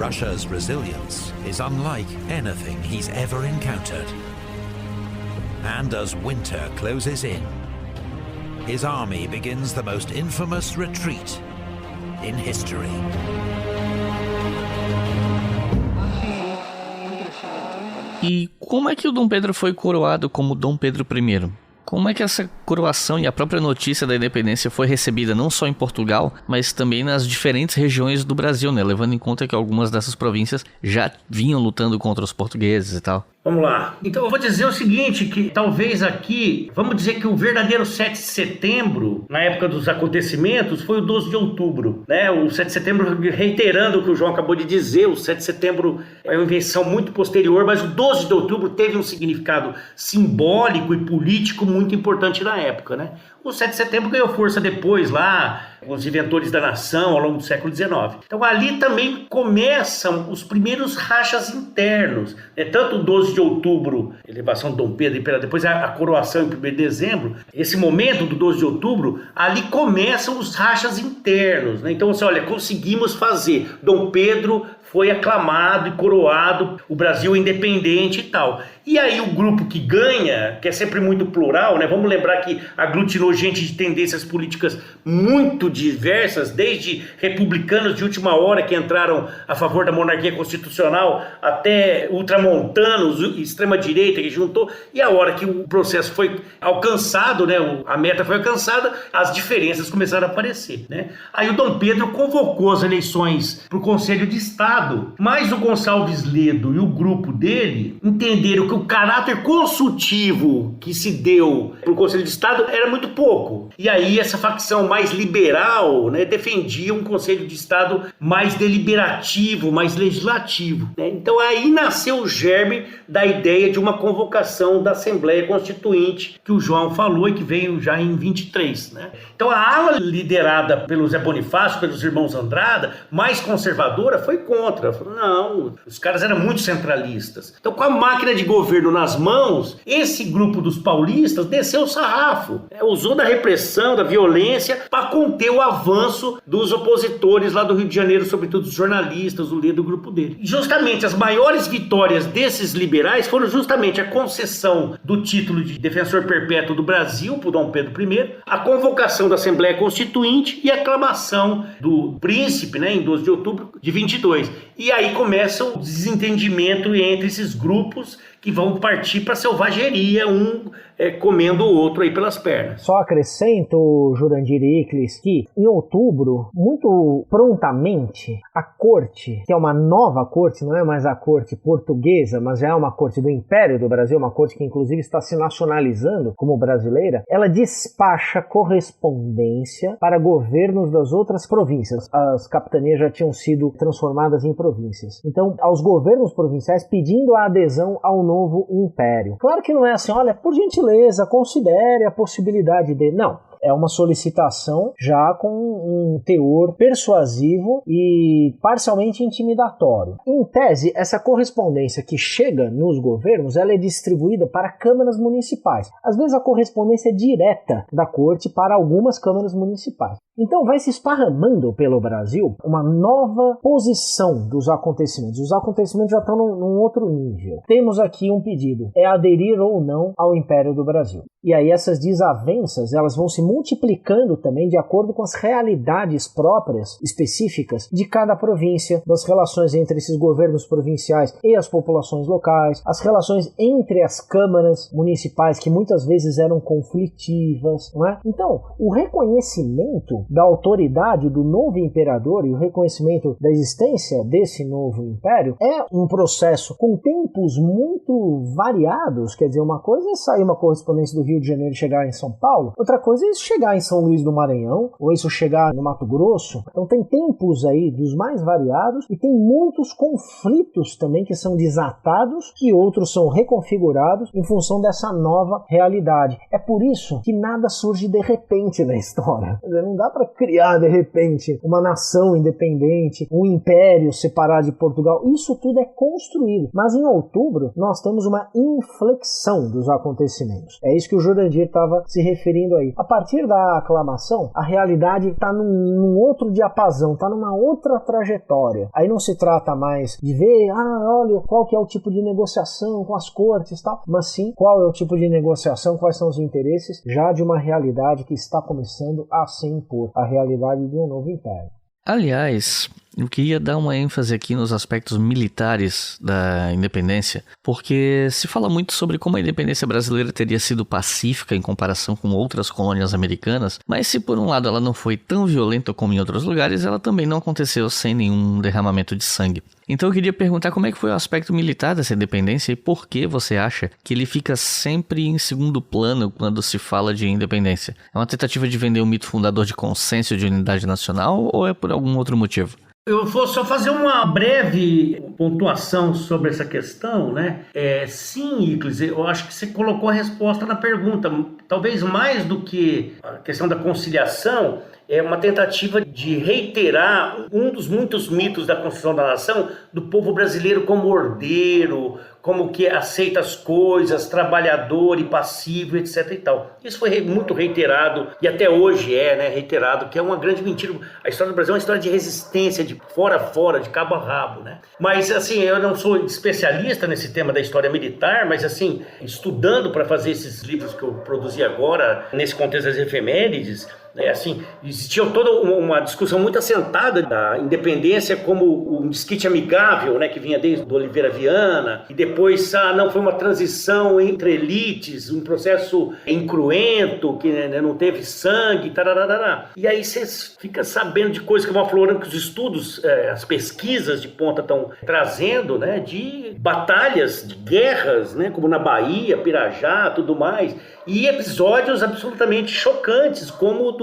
Russia's resilience is unlike anything he's ever encountered. And as winter closes in, his army begins the most infamous retreat in history. E como é que o Dom Pedro foi coroado como Dom Pedro I? Como é que essa coroação e a própria notícia da independência foi recebida não só em Portugal, mas também nas diferentes regiões do Brasil, né? Levando em conta que algumas dessas províncias já vinham lutando contra os portugueses e tal. Vamos lá. Então eu vou dizer o seguinte, que talvez aqui, vamos dizer que o verdadeiro 7 de setembro, na época dos acontecimentos, foi o 12 de outubro, né? O 7 de setembro, reiterando o que o João acabou de dizer, o 7 de setembro é uma invenção muito posterior, mas o 12 de outubro teve um significado simbólico e político muito importante na época, né? O 7 de setembro ganhou força depois lá, os inventores da nação ao longo do século XIX. Então ali também começam os primeiros rachas internos, né? Tanto o 12 de outubro, elevação do Dom Pedro, depois a coroação em 1º de dezembro, esse momento do 12 de outubro, ali começam os rachas internos, né? Então você olha, conseguimos fazer, Dom Pedro foi aclamado e coroado, o Brasil independente e tal. E aí o grupo que ganha, que é sempre muito plural, né? Vamos lembrar que aglutinou gente de tendências políticas muito diversas, desde republicanos de última hora que entraram a favor da monarquia constitucional, até ultramontanos, extrema-direita que juntou, e a hora que o processo foi alcançado, né, a meta foi alcançada, as diferenças começaram a aparecer, né? Aí o Dom Pedro convocou as eleições para o Conselho de Estado, mas o Gonçalves Ledo e o grupo dele entenderam que o caráter consultivo que se deu para o Conselho de Estado era muito pouco. E aí essa facção mais liberal, né, defendia um Conselho de Estado mais deliberativo, mais legislativo, né? Então aí nasceu o germe da ideia de uma convocação da Assembleia Constituinte que o João falou e que veio já em 23, né? Então a ala liderada pelo Zé Bonifácio, pelos irmãos Andrada, mais conservadora, foi contra. Falou, não, os caras eram muito centralistas. Então com a máquina de governo nas mãos, esse grupo dos paulistas desceu o sarrafo, né? Usou da repressão, da violência para conter o avanço dos opositores lá do Rio de Janeiro, sobretudo os jornalistas, o líder do grupo dele. E justamente as maiores vitórias desses liberais foram justamente a concessão do título de defensor perpétuo do Brasil por Dom Pedro I, a convocação da Assembleia Constituinte e a aclamação do príncipe, né, em 12 de outubro de 22. E aí começa o desentendimento entre esses grupos que vão partir para a selvageria, um comendo o outro aí pelas pernas. Só acrescento, Jurandir e Iclis, que em outubro, muito prontamente, a corte, que é uma nova corte, não é mais a corte portuguesa, mas já é uma corte do Império do Brasil, uma corte que inclusive está se nacionalizando como brasileira, ela despacha correspondência para governos das outras províncias. As capitanias já tinham sido transformadas em províncias. Então, aos governos provinciais pedindo a adesão ao novo império. Claro que não é assim, olha, por gentileza, considere a possibilidade de... Não. É uma solicitação já com um teor persuasivo e parcialmente intimidatório. Em tese, essa correspondência que chega nos governos, ela é distribuída para câmaras municipais. Às vezes a correspondência é direta da corte para algumas câmaras municipais. Então vai se esparramando pelo Brasil uma nova posição dos acontecimentos. Os acontecimentos já estão num outro nível. Temos aqui um pedido, é aderir ou não ao Império do Brasil. E aí essas desavenças, elas vão se multiplicando também de acordo com as realidades próprias, específicas, de cada província, das relações entre esses governos provinciais e as populações locais, as relações entre as câmaras municipais, que muitas vezes eram conflitivas, não é? Então, o reconhecimento da autoridade do novo imperador e o reconhecimento da existência desse novo império é um processo com tempos muito variados. Quer dizer, uma coisa é sair uma correspondência do Rio de Janeiro e chegar em São Paulo, outra coisa é isso chegar em São Luís do Maranhão, ou isso chegar no Mato Grosso. Então tem tempos aí dos mais variados e tem muitos conflitos também que são desatados e outros são reconfigurados em função dessa nova realidade. É por isso que nada surge de repente na história. Quer dizer, não dá para criar de repente uma nação independente, um império separado de Portugal. Isso tudo é construído. Mas em outubro nós temos uma inflexão dos acontecimentos. É isso que o Jurandir estava se referindo aí. A partir da aclamação, a realidade está num outro diapasão, está numa outra trajetória. Aí não se trata mais de ver, olha, qual que é o tipo de negociação com as cortes e tal, mas sim qual é o tipo de negociação, quais são os interesses já de uma realidade que está começando a se impor, a realidade de um novo império. Aliás, eu queria dar uma ênfase aqui nos aspectos militares da independência, porque se fala muito sobre como a independência brasileira teria sido pacífica em comparação com outras colônias americanas, mas se por um lado ela não foi tão violenta como em outros lugares, ela também não aconteceu sem nenhum derramamento de sangue. Então eu queria perguntar como é que foi o aspecto militar dessa independência e por que você acha que ele fica sempre em segundo plano quando se fala de independência? É uma tentativa de vender o mito fundador de consenso de unidade nacional ou é por algum outro motivo? Eu vou só fazer uma breve pontuação sobre essa questão, né? Sim, Iclis, eu acho que você colocou a resposta na pergunta. Talvez mais do que a questão da conciliação, é uma tentativa de reiterar um dos muitos mitos da construção da nação, do povo brasileiro como ordeiro, como que aceita as coisas, trabalhador e passivo, etc e tal. Isso foi muito reiterado, e até hoje reiterado, que é uma grande mentira. A história do Brasil é uma história de resistência, de fora a fora, de cabo a rabo, né? Mas, assim, eu não sou especialista nesse tema da história militar, mas, assim, estudando para fazer esses livros que eu produzi agora, nesse contexto das efemérides, Assim, existia toda uma discussão muito assentada da independência como um desquite amigável, né, que vinha desde do Oliveira Viana, e depois não foi uma transição entre elites, um processo incruento, que não teve sangue, tararará. E aí você fica sabendo de coisas que vão aflorando, que os estudos, as pesquisas de ponta estão trazendo, né, de batalhas, de guerras, né, como na Bahia, Pirajá, tudo mais, e episódios absolutamente chocantes, como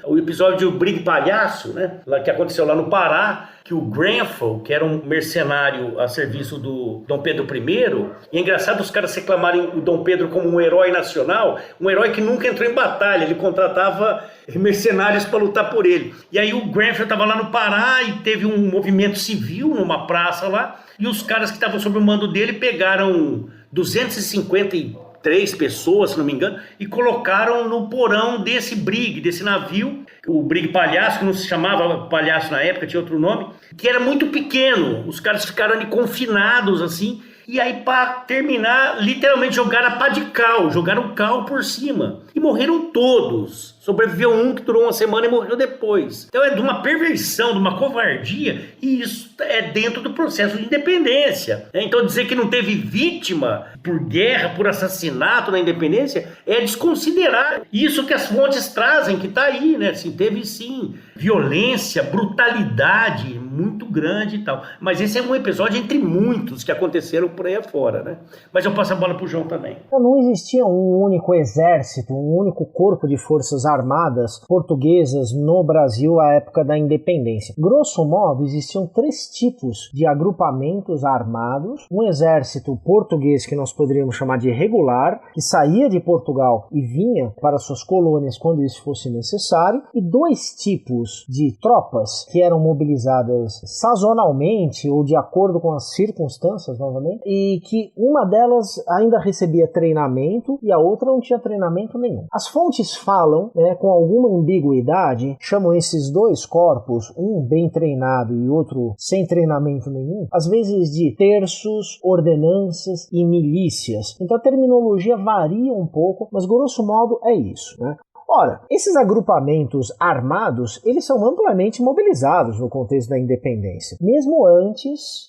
o episódio do Brigue Palhaço, né, que aconteceu lá no Pará, que o Grenfell, que era um mercenário a serviço do Dom Pedro I, e é engraçado os caras reclamarem o Dom Pedro como um herói nacional, um herói que nunca entrou em batalha, ele contratava mercenários para lutar por ele. E aí o Grenfell estava lá no Pará e teve um movimento civil numa praça lá, e os caras que estavam sob o mando dele pegaram 253 pessoas, se não me engano, e colocaram no porão desse brigue, desse navio, o Brigue Palhaço, que não se chamava Palhaço na época, tinha outro nome, que era muito pequeno. Os caras ficaram ali confinados, assim, e aí para terminar, literalmente jogaram a pá de cal, jogaram cal por cima. E morreram todos. Sobreviveu um que durou uma semana e morreu depois. Então é de uma perversão, de uma covardia, e isso é dentro do processo de independência. Então dizer que não teve vítima por guerra, por assassinato na independência, é desconsiderar isso que as fontes trazem, que está aí, né? Assim, teve sim violência, brutalidade muito grande e tal. Mas esse é um episódio entre muitos que aconteceram por aí afora, né? Mas eu passo a bola pro João também. Não existia um único exército, um único corpo de forças armadas portuguesas no Brasil à época da independência. Grosso modo, existiam 3 tipos de agrupamentos armados: um exército português, que nós poderíamos chamar de regular, que saía de Portugal e vinha para suas colônias quando isso fosse necessário, e 2 tipos de tropas que eram mobilizadas sazonalmente ou de acordo com as circunstâncias, novamente, e que uma delas ainda recebia treinamento e a outra não tinha treinamento nenhum. As fontes falam, com alguma ambiguidade, chamam esses 2 corpos, um bem treinado e outro sem treinamento nenhum, às vezes de terços, ordenanças e milícias. Então a terminologia varia um pouco, mas grosso modo é isso, né? Ora, esses agrupamentos armados, eles são amplamente mobilizados no contexto da independência, mesmo antes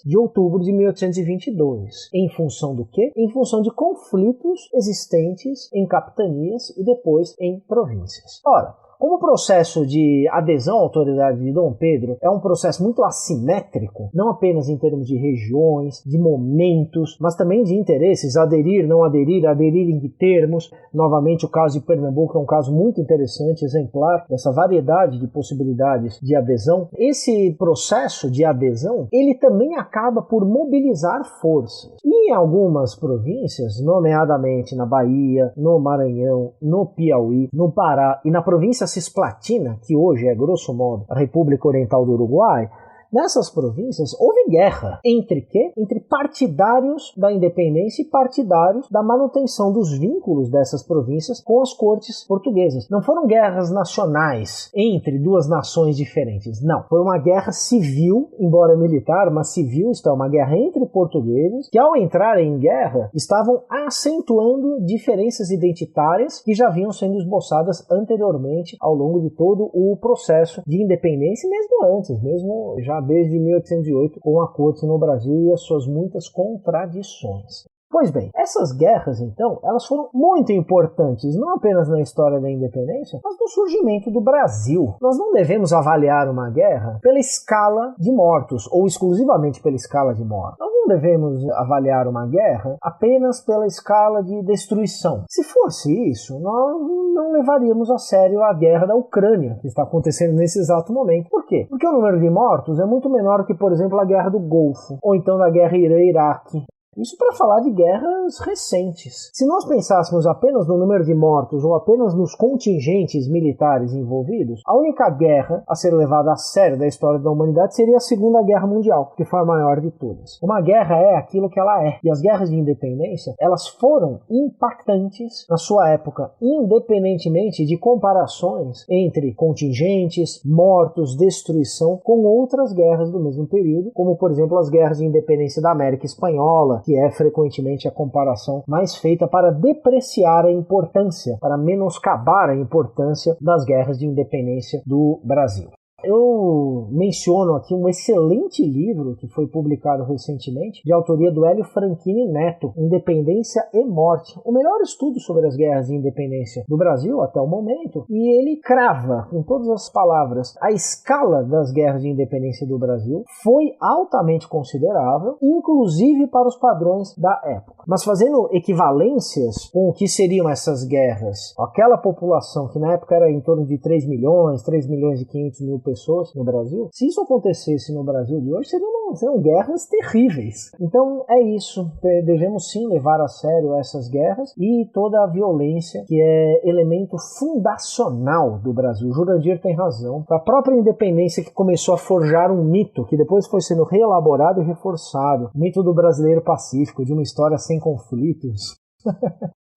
de outubro de 1822. Em função do quê? Em função de conflitos existentes em capitanias e depois em províncias. Ora, como o processo de adesão à autoridade de Dom Pedro é um processo muito assimétrico, não apenas em termos de regiões, de momentos, mas também de interesses, aderir, não aderir, aderir em que termos. Novamente, o caso de Pernambuco é um caso muito interessante, exemplar dessa variedade de possibilidades de adesão. Esse processo de adesão, ele também acaba por mobilizar forças. E em algumas províncias, nomeadamente na Bahia, no Maranhão, no Piauí, no Pará e na província Cisplatina, que hoje é, grosso modo, a República Oriental do Uruguai, nessas províncias houve guerra. Entre quê? Entre partidários da independência e partidários da manutenção dos vínculos dessas províncias com as cortes portuguesas. Não foram guerras nacionais entre 2 nações diferentes, não. Foi uma guerra civil, embora militar, mas civil, isto é, uma guerra entre portugueses, que ao entrarem em guerra estavam acentuando diferenças identitárias que já vinham sendo esboçadas anteriormente ao longo de todo o processo de independência, mesmo antes, mesmo já desde 1808, com a corte no Brasil e as suas muitas contradições. Pois bem, essas guerras, então, elas foram muito importantes, não apenas na história da independência, mas no surgimento do Brasil. Nós não devemos avaliar uma guerra pela escala de mortos, ou exclusivamente pela escala de mortos. Nós não devemos avaliar uma guerra apenas pela escala de destruição. Se fosse isso, nós não levaríamos a sério a guerra da Ucrânia, que está acontecendo nesse exato momento. Por quê? Porque o número de mortos é muito menor que, por exemplo, a guerra do Golfo, ou então a guerra Irã-Iraque. Isso para falar de guerras recentes. Se nós pensássemos apenas no número de mortos ou apenas nos contingentes militares envolvidos, a única guerra a ser levada a sério da história da humanidade seria a Segunda Guerra Mundial, que foi a maior de todas. Uma guerra é aquilo que ela é. E as guerras de independência, elas foram impactantes na sua época, independentemente de comparações entre contingentes, mortos, destruição, com outras guerras do mesmo período, como, por exemplo, as guerras de independência da América Espanhola, que é frequentemente a comparação mais feita para depreciar a importância, para menoscabar a importância das guerras de independência do Brasil. Eu menciono aqui um excelente livro que foi publicado recentemente, de autoria do Hélio Franchini Neto, Independência e Morte, o melhor estudo sobre as guerras de independência do Brasil até o momento, e ele crava com todas as palavras a escala das guerras de independência do Brasil foi altamente considerável, inclusive para os padrões da época. Mas fazendo equivalências com o que seriam essas guerras, aquela população que na época era em torno de 3 milhões e 500 mil pessoas no Brasil, se isso acontecesse no Brasil de hoje, seriam guerras terríveis. Então é isso, devemos sim levar a sério essas guerras e toda a violência que é elemento fundacional do Brasil. Jurandir tem razão. A própria independência que começou a forjar um mito, que depois foi sendo reelaborado e reforçado, o mito do brasileiro pacífico, de uma história sem conflitos.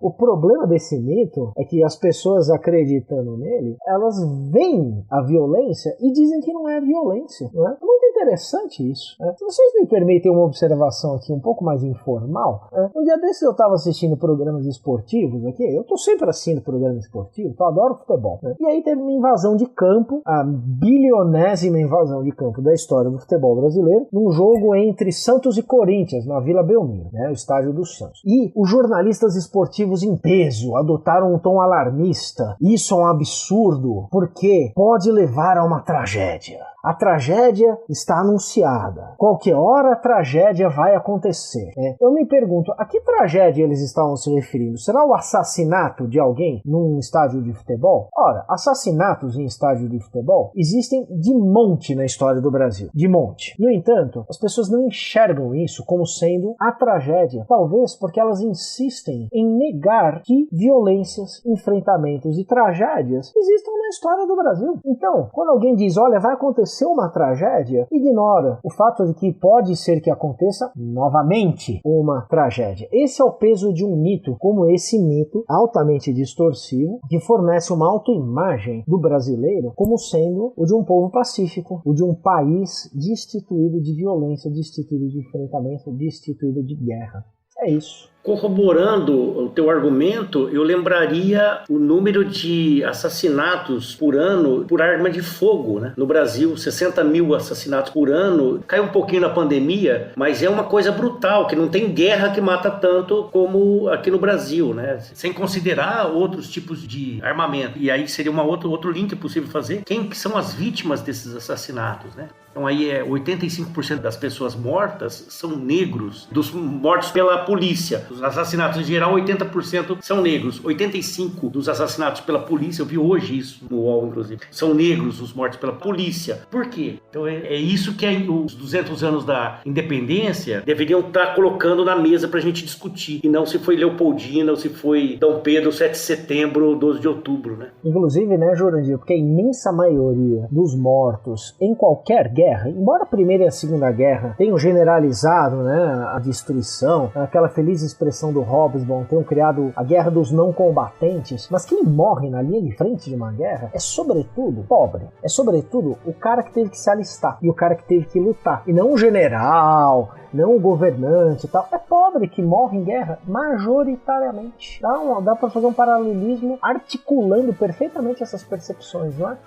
O problema desse mito é que as pessoas acreditando nele, elas veem a violência e dizem que não é violência, não é? É muito interessante isso. Se vocês me permitem uma observação aqui um pouco mais informal, um dia desses eu estava assistindo programas esportivos aqui, eu estou sempre assistindo programas esportivos, eu adoro futebol, e aí teve uma invasão de campo, a bilionésima invasão de campo da história do futebol brasileiro, num jogo entre Santos e Corinthians, na Vila Belmiro, o estádio do Santos. E os jornalistas esportivos em peso adotaram um tom alarmista. Isso é um absurdo, porque pode levar a uma tragédia. A tragédia está anunciada. Qualquer hora a tragédia vai acontecer. Eu me pergunto, a que tragédia eles estavam se referindo? Será o assassinato de alguém num estádio de futebol? Ora, assassinatos em estádio de futebol existem de monte na história do Brasil. De monte. No entanto, as pessoas não enxergam isso como sendo a tragédia. Talvez porque elas insistem em negar que violências, enfrentamentos e tragédias existam na história do Brasil. Então, quando alguém diz, olha, vai acontecer uma tragédia, ignora o fato de que pode ser que aconteça novamente uma tragédia. Esse é o peso de um mito, como esse mito altamente distorsivo, que fornece uma autoimagem do brasileiro como sendo o de um povo pacífico, o de um país destituído de violência, destituído de enfrentamento, destituído de guerra. É isso. Corroborando o teu argumento, eu lembraria o número de assassinatos por ano por arma de fogo, no Brasil, 60 mil assassinatos por ano. Cai um pouquinho na pandemia, mas é uma coisa brutal, que não tem guerra que mata tanto como aqui no Brasil, sem considerar outros tipos de armamento. E aí seria outro link possível fazer. Quem que são as vítimas desses assassinatos, Então aí 85% das pessoas mortas são negros, dos mortos pela polícia. Os assassinatos em geral, 80% são negros. 85% dos assassinatos pela polícia, eu vi hoje isso no UOL, inclusive, são negros os mortos pela polícia. Por quê? Então é isso que os 200 anos da independência deveriam estar colocando na mesa pra gente discutir. E não se foi Leopoldina ou se foi Dom Pedro, 7 de setembro ou 12 de outubro, Inclusive, Jurandir, porque a imensa maioria dos mortos em qualquer guerra, embora a Primeira e a Segunda Guerra tenham generalizado, a destruição, aquela feliz expressão do Hobsbawm, tenham criado a guerra dos não combatentes, mas quem morre na linha de frente de uma guerra é sobretudo pobre, é sobretudo o cara que teve que se alistar e o cara que teve que lutar, e não o general, não o governante e tal, é pobre que morre em guerra majoritariamente. Dá para fazer um paralelismo articulando perfeitamente essas percepções, não é?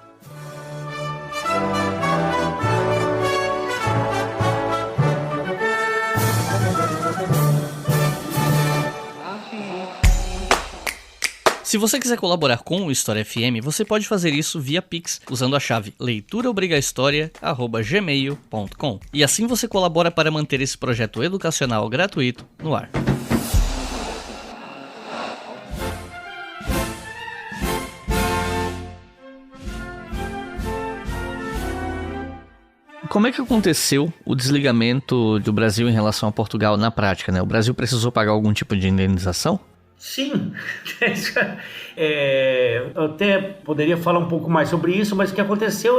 Se você quiser colaborar com o História FM, você pode fazer isso via Pix, usando a chave leituraobrigahistoria@gmail.com. E assim você colabora para manter esse projeto educacional gratuito no ar. Como é que aconteceu o desligamento do Brasil em relação a Portugal na prática, O Brasil precisou pagar algum tipo de indenização? Sim, eu até poderia falar um pouco mais sobre isso, mas o que aconteceu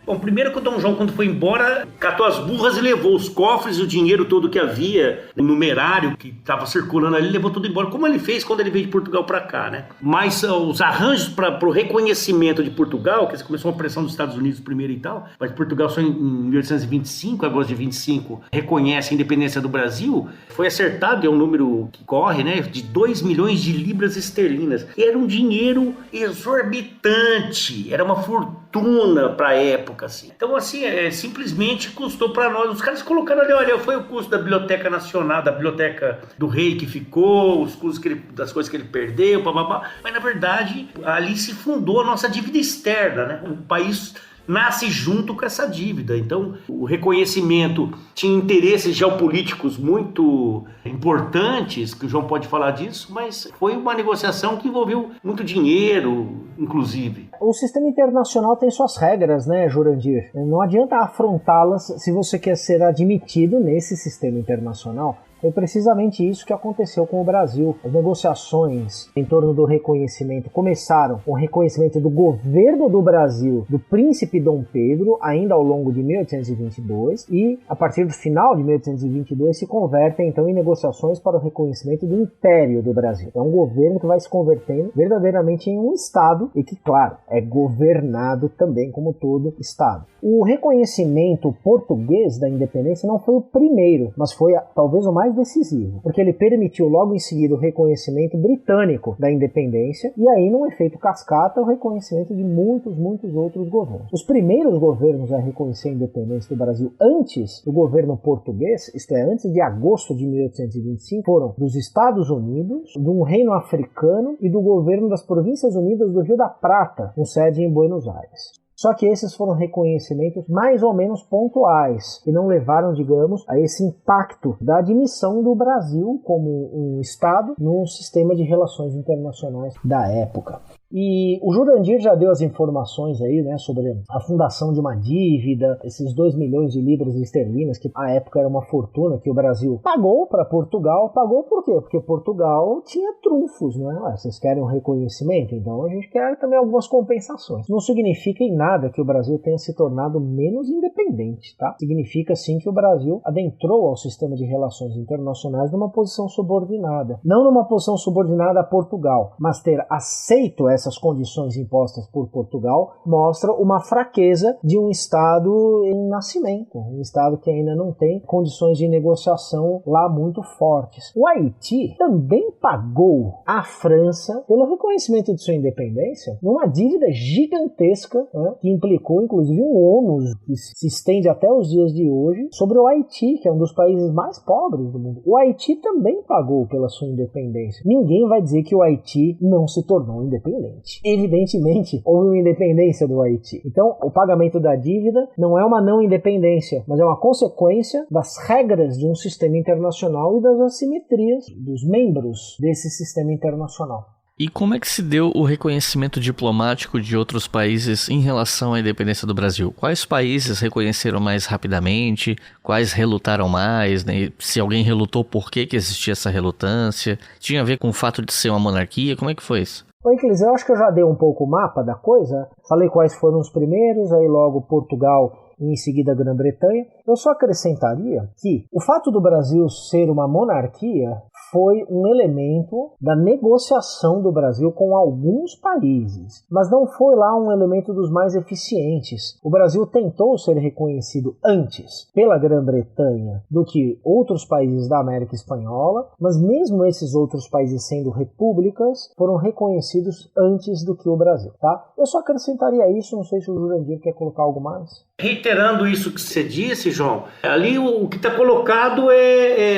Bom, primeiro que o Dom João, quando foi embora, catou as burras e levou os cofres e o dinheiro todo que havia, o numerário que estava circulando ali, levou tudo embora, como ele fez quando ele veio de Portugal para cá, né? Mas os arranjos para o reconhecimento de Portugal, que começou uma pressão dos Estados Unidos primeiro e tal, mas Portugal só em 1825, agosto de 25, reconhece a independência do Brasil, foi acertado, é um número que corre, né, de 2 milhões de libras esterlinas. E era um dinheiro exorbitante, era uma fortuna para a época. Assim. Então, assim, simplesmente custou para nós. Os caras colocaram ali, olha, foi o custo da Biblioteca Nacional, da Biblioteca do Rei que ficou, os custos das coisas que ele perdeu, bababá. Mas, na verdade, ali se fundou a nossa dívida externa, né? O país nasce junto com essa dívida. Então, o reconhecimento tinha interesses geopolíticos muito importantes, que o João pode falar disso, mas foi uma negociação que envolveu muito dinheiro, inclusive. O sistema internacional tem suas regras, né, Jurandir? Não adianta afrontá-las se você quer ser admitido nesse sistema internacional. Foi precisamente isso que aconteceu com o Brasil. As negociações em torno do reconhecimento começaram com o reconhecimento do governo do Brasil, do príncipe Dom Pedro, ainda ao longo de 1822, e a partir do final de 1822 se convertem então em negociações para o reconhecimento do Império do Brasil. É um governo que vai se convertendo verdadeiramente em um Estado e que, claro, é governado também como todo Estado. O reconhecimento português da independência não foi o primeiro, mas foi talvez o mais decisivo, porque ele permitiu logo em seguida o reconhecimento britânico da independência e aí, num efeito cascata, o reconhecimento de muitos outros governos. Os primeiros governos a reconhecer a independência do Brasil antes do governo português, isto é, antes de agosto de 1825, foram dos Estados Unidos, do Reino Africano e do governo das Províncias Unidas do Rio da Prata, com sede em Buenos Aires. Só que esses foram reconhecimentos mais ou menos pontuais, que não levaram, digamos, a esse impacto da admissão do Brasil como um Estado no sistema de relações internacionais da época. E o Jurandir já deu as informações aí, né, sobre a fundação de uma dívida, esses 2 milhões de libras esterlinas, que à época era uma fortuna que o Brasil pagou para Portugal. Pagou por quê? Porque Portugal tinha trunfos, né? Vocês querem um reconhecimento? Então a gente quer também algumas compensações. Não significa em nada que o Brasil tenha se tornado menos independente, tá? Significa sim que o Brasil adentrou ao sistema de relações internacionais numa posição subordinada. Não numa posição subordinada a Portugal, mas ter aceito essas condições impostas por Portugal mostra uma fraqueza de um Estado em nascimento, um Estado que ainda não tem condições de negociação lá muito fortes. O Haiti também pagou à França pelo reconhecimento de sua independência numa dívida gigantesca, né, que implicou inclusive um ônus que se estende até os dias de hoje sobre o Haiti, que é um dos países mais pobres do mundo. O Haiti também pagou pela sua independência. Ninguém vai dizer que o Haiti não se tornou independente. Evidentemente, houve uma independência do Haiti. Então, o pagamento da dívida não é uma não independência, mas é uma consequência das regras de um sistema internacional e das assimetrias dos membros desse sistema internacional. E como é que se deu o reconhecimento diplomático de outros países em relação à independência do Brasil? Quais países reconheceram mais rapidamente? Quais relutaram mais? Né? Se alguém relutou, por que existia essa relutância? Tinha a ver com o fato de ser uma monarquia? Como é que foi isso? Oi, Clis, eu acho que eu já dei um pouco o mapa da coisa. Falei quais foram os primeiros, aí logo Portugal e em seguida a Grã-Bretanha. Eu só acrescentaria que o fato do Brasil ser uma monarquia foi um elemento da negociação do Brasil com alguns países, mas não foi lá um elemento dos mais eficientes. O Brasil tentou ser reconhecido antes pela Grã-Bretanha do que outros países da América Espanhola, mas mesmo esses outros países sendo repúblicas, foram reconhecidos antes do que o Brasil, tá? Eu só acrescentaria isso, não sei se o Jurandir quer colocar algo mais. Reiterando isso que você disse, João, ali o que está colocado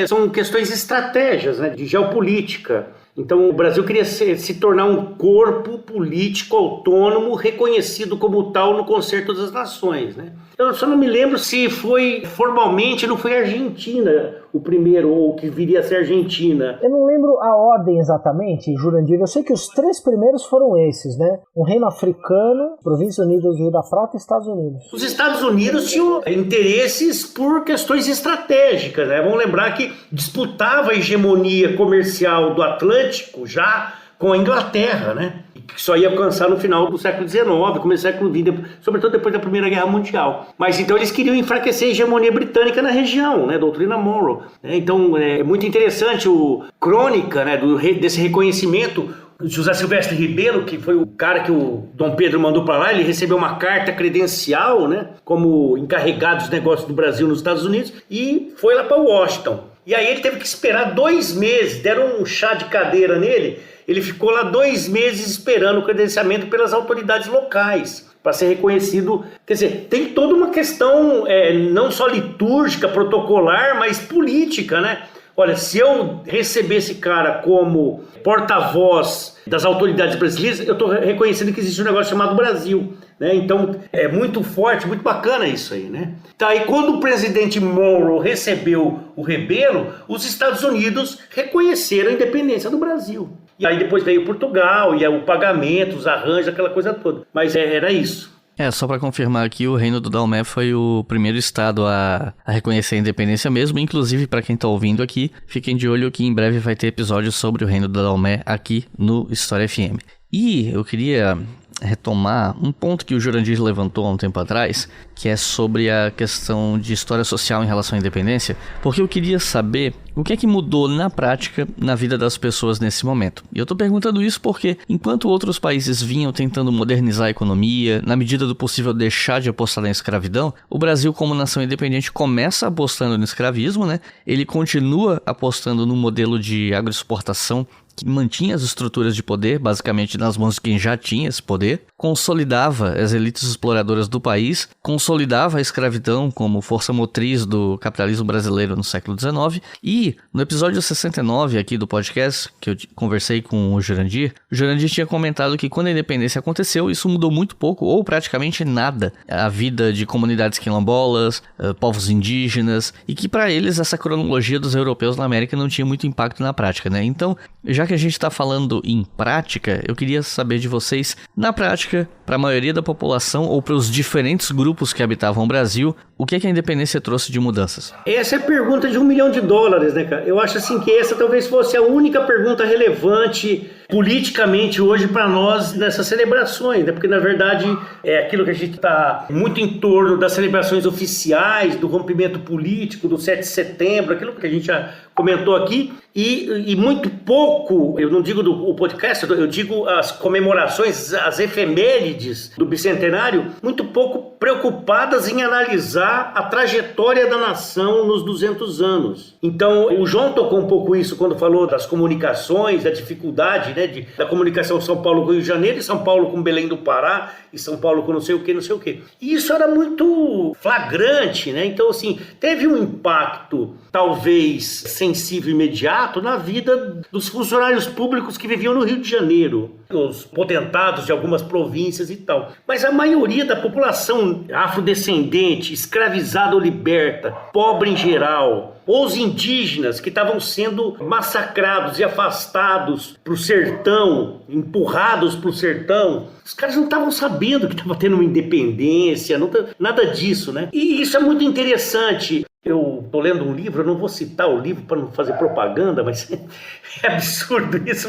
são questões estratégias, né, de geopolítica. Então o Brasil queria se tornar um corpo político autônomo reconhecido como tal no Concerto das Nações, né? Eu só não me lembro se foi formalmente, não foi a Argentina o primeiro, ou que viria a ser Argentina. Eu não lembro a ordem exatamente, Jurandir. Eu sei que os 3 primeiros foram esses, né? O Reino Africano, Províncias Unidas do Rio da Prata e Estados Unidos. Os Estados Unidos tinham interesses por questões estratégicas, né? Vamos lembrar que disputava a hegemonia comercial do Atlântico já com a Inglaterra, né? Que só ia alcançar no final do século XIX, começo do século XX, sobretudo depois da Primeira Guerra Mundial. Mas então eles queriam enfraquecer a hegemonia britânica na região, né? Doutrina Monroe. Então é muito interessante o crônica, né? Desse reconhecimento. José Silvestre Ribeiro, que foi o cara que o Dom Pedro mandou para lá, ele recebeu uma carta credencial, né? Como encarregado dos negócios do Brasil nos Estados Unidos e foi lá para Washington. E aí ele teve que esperar 2 meses, deram um chá de cadeira nele. Ele ficou lá 2 meses esperando o credenciamento pelas autoridades locais para ser reconhecido. Quer dizer, tem toda uma questão não só litúrgica, protocolar, mas política, né? Olha, se eu receber esse cara como porta-voz das autoridades brasileiras, eu estou reconhecendo que existe um negócio chamado Brasil, né? Então é muito forte, muito bacana isso aí, né? Tá, e quando o presidente Monroe recebeu o Rebelo, os Estados Unidos reconheceram a independência do Brasil. E aí depois veio Portugal, e o pagamento, os arranjos, aquela coisa toda. Mas era isso. Só para confirmar aqui, o Reino do Daomé foi o primeiro estado a reconhecer a independência mesmo. Inclusive, para quem tá ouvindo aqui, fiquem de olho que em breve vai ter episódio sobre o Reino do Daomé aqui no História FM. E eu queria retomar um ponto que o Jurandir levantou há um tempo atrás, que é sobre a questão de história social em relação à independência, porque eu queria saber o que é que mudou na prática na vida das pessoas nesse momento. E eu tô perguntando isso porque, enquanto outros países vinham tentando modernizar a economia, na medida do possível deixar de apostar na escravidão, o Brasil, como nação independente, começa apostando no escravismo, né? Ele continua apostando no modelo de agroexportação, que mantinha as estruturas de poder, basicamente nas mãos de quem já tinha esse poder, consolidava as elites exploradoras do país, consolidava a escravidão como força motriz do capitalismo brasileiro no século XIX, e no episódio 69 aqui do podcast, que eu conversei com o Jurandir tinha comentado que quando a independência aconteceu, isso mudou muito pouco, ou praticamente nada, a vida de comunidades quilombolas, povos indígenas, e que para eles essa cronologia dos europeus na América não tinha muito impacto na prática, né? Então, já que a gente está falando em prática, eu queria saber de vocês, na prática, para a maioria da população ou para os diferentes grupos que habitavam o Brasil, o que é que a independência trouxe de mudanças? Essa é a pergunta de $1 milhão, né, cara? Eu acho assim que essa talvez fosse a única pergunta relevante politicamente hoje para nós nessas celebrações, né? Porque na verdade é aquilo que a gente está muito em torno das celebrações oficiais, do rompimento político, do 7 de setembro, aquilo que a gente já comentou aqui, e muito pouco, eu não digo o podcast, eu digo as comemorações, as efemérides do bicentenário, muito pouco preocupadas em analisar a trajetória da nação nos 200 anos. Então, o João tocou um pouco isso quando falou das comunicações, da dificuldade, né, da comunicação São Paulo com Rio de Janeiro, e São Paulo com Belém do Pará, e São Paulo com não sei o que. E isso era muito flagrante, né? Então, assim, teve um impacto, talvez sensível imediato, na vida dos funcionários públicos que viviam no Rio de Janeiro, os potentados de algumas províncias e tal. Mas a maioria da população afrodescendente, escravizada ou liberta, pobre em geral, ou os indígenas que estavam sendo massacrados e afastados para o sertão, empurrados para o sertão, os caras não estavam sabendo que estava tendo uma independência, nada disso, né? E isso é muito interessante. Eu estou lendo um livro, eu não vou citar o livro para não fazer propaganda, mas é absurdo isso.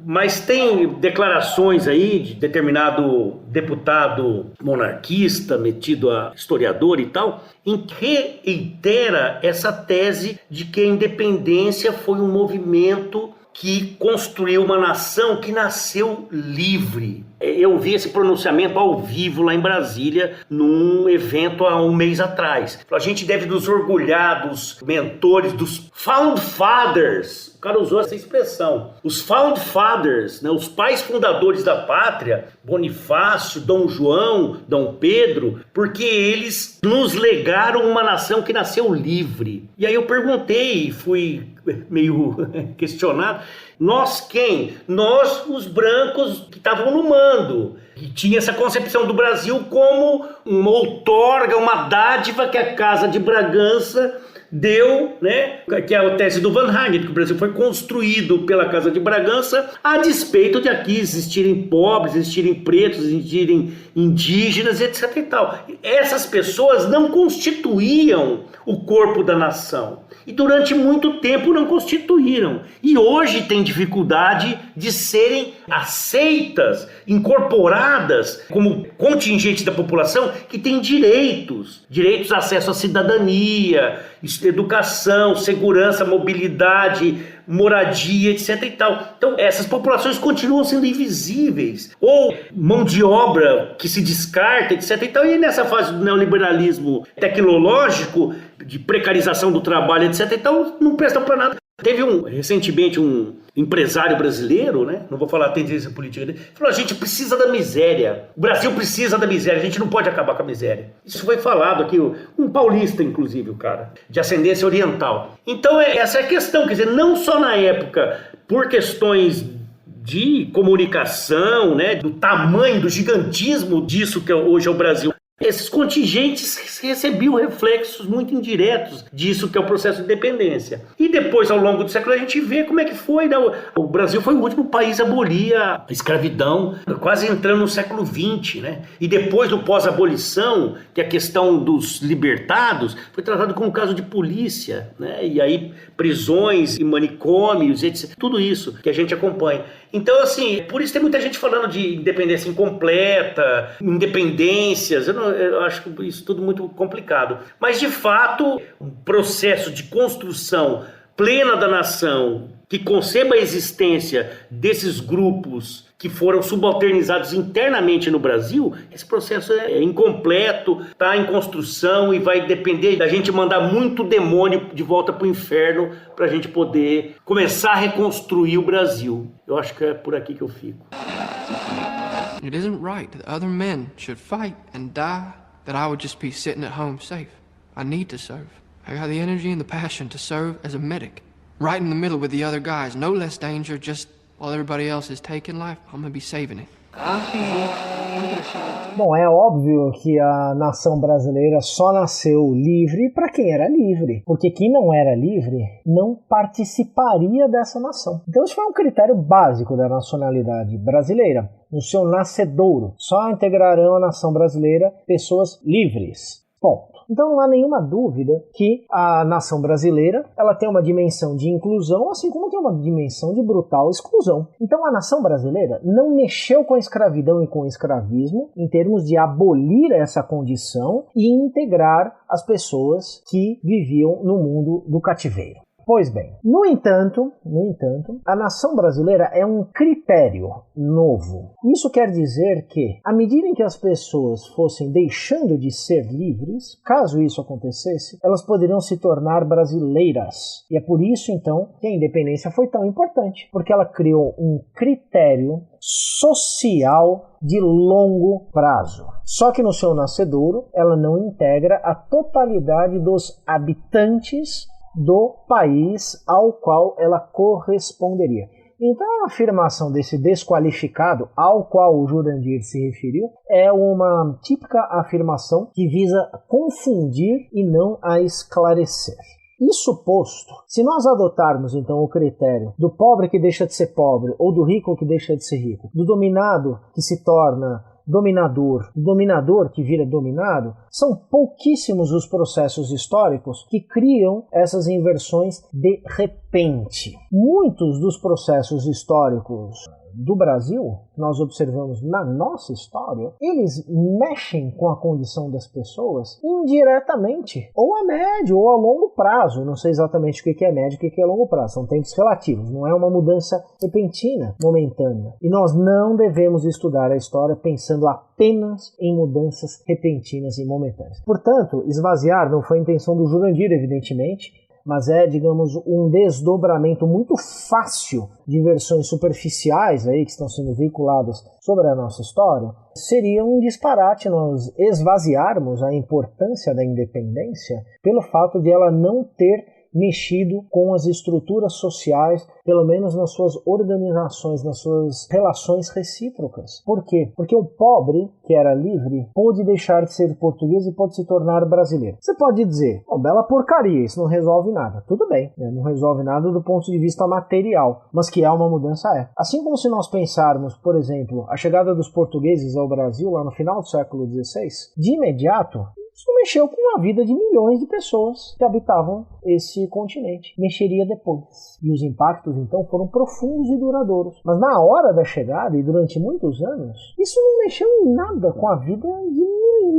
Mas tem declarações aí de determinado deputado monarquista, metido a historiador e tal, em que reitera essa tese de que a independência foi um movimento que construiu uma nação que nasceu livre. Eu vi esse pronunciamento ao vivo lá em Brasília, num evento há um mês atrás. A gente deve nos orgulhar dos mentores, dos Found Fathers. O cara usou essa expressão. Os Found Fathers, né, os pais fundadores da pátria, Bonifácio, Dom João, Dom Pedro, porque eles nos legaram uma nação que nasceu livre. E aí eu perguntei, fui meio questionado, nós quem? Nós, os brancos que estavam no mando, que tinha essa concepção do Brasil como uma outorga, uma dádiva que a Casa de Bragança deu, né, que é a tese do Van Hagen, que o Brasil foi construído pela Casa de Bragança a despeito de aqui existirem pobres, existirem pretos, existirem indígenas, etc. e tal. Essas pessoas não constituíam o corpo da nação. E durante muito tempo não constituíram. E hoje tem dificuldade de serem aceitas, incorporadas como contingente da população que tem direitos a acesso à cidadania, educação, segurança, mobilidade, moradia, etc. e tal. Então essas populações continuam sendo invisíveis, ou mão de obra que se descarta, etc. e tal. E nessa fase do neoliberalismo tecnológico, de precarização do trabalho, etc. e tal, não prestam para nada. Teve recentemente um empresário brasileiro, né? Não vou falar a tendência política dele, falou: a gente precisa da miséria, o Brasil precisa da miséria, a gente não pode acabar com a miséria. Isso foi falado aqui, um paulista inclusive, o cara, de ascendência oriental. Então essa é a questão, quer dizer, não só na época, por questões de comunicação, né, do tamanho, do gigantismo disso que hoje é o Brasil, esses contingentes recebiam reflexos muito indiretos disso que é o processo de independência. E depois, ao longo do século, a gente vê como é que foi, né? O Brasil foi o último país a abolir a escravidão, quase entrando no século XX, né? E depois do pós-abolição, que a questão dos libertados foi tratado como um caso de polícia, né? E aí prisões e manicômios, etc. Tudo isso que a gente acompanha. Então, assim, por isso tem muita gente falando de independência incompleta, independências. Eu acho isso tudo muito complicado. Mas, de fato, um processo de construção plena da nação, que conceba a existência desses grupos que foram subalternizados internamente no Brasil, esse processo é incompleto, está em construção e vai depender da gente mandar muito demônio de volta para o inferno para a gente poder começar a reconstruir o Brasil. Eu acho que é por aqui que eu fico. It isn't right that other men should fight and die, that I would just be sitting at home safe. I need to serve. I got the energy and the passion to serve as a medic. Right in the middle with the other guys, no less danger, just while everybody else is taking life, I'm gonna be saving it. Bom, é óbvio que a nação brasileira só nasceu livre para quem era livre, porque quem não era livre não participaria dessa nação. Então isso foi um critério básico da nacionalidade brasileira. No seu nascedouro, só integrarão a nação brasileira pessoas livres. Bom, então não há nenhuma dúvida que a nação brasileira ela tem uma dimensão de inclusão, assim como tem uma dimensão de brutal exclusão. Então a nação brasileira não mexeu com a escravidão e com o escravismo em termos de abolir essa condição e integrar as pessoas que viviam no mundo do cativeiro. Pois bem, no entanto, a nação brasileira é um critério novo. Isso quer dizer que, à medida em que as pessoas fossem deixando de ser livres, caso isso acontecesse, elas poderiam se tornar brasileiras. E é por isso, então, que a independência foi tão importante, porque ela criou um critério social de longo prazo. Só que no seu nascedouro, ela não integra a totalidade dos habitantes do país ao qual ela corresponderia. Então a afirmação desse desqualificado ao qual o Jurandir se referiu é uma típica afirmação que visa confundir e não a esclarecer. Isso posto, se nós adotarmos então o critério do pobre que deixa de ser pobre ou do rico que deixa de ser rico, do dominado que se torna dominador, dominador que vira dominado, são pouquíssimos os processos históricos que criam essas inversões de repente. Muitos dos processos históricos do Brasil, nós observamos na nossa história, eles mexem com a condição das pessoas indiretamente, ou a médio ou a longo prazo. Não sei exatamente o que é médio e o que é longo prazo, são tempos relativos, não é uma mudança repentina, momentânea. E nós não devemos estudar a história pensando apenas em mudanças repentinas e momentâneas. Portanto, esvaziar não foi a intenção do Jurandir, evidentemente, mas é, digamos, um desdobramento muito fácil de versões superficiais aí que estão sendo veiculadas sobre a nossa história. Seria um disparate nós esvaziarmos a importância da independência pelo fato de ela não ter mexido com as estruturas sociais, pelo menos nas suas organizações, nas suas relações recíprocas. Por quê? Porque o pobre, que era livre, pôde deixar de ser português e pôde se tornar brasileiro. Você pode dizer, bela porcaria, isso não resolve nada. Tudo bem, né? Não resolve nada do ponto de vista material, mas que há uma mudança é. Assim como se nós pensarmos, por exemplo, a chegada dos portugueses ao Brasil lá no final do século XVI, de imediato, isso mexeu com a vida de milhões de pessoas que habitavam esse continente. Mexeria depois. E os impactos, então, foram profundos e duradouros. Mas na hora da chegada, e durante muitos anos, isso não mexeu em nada com a vida de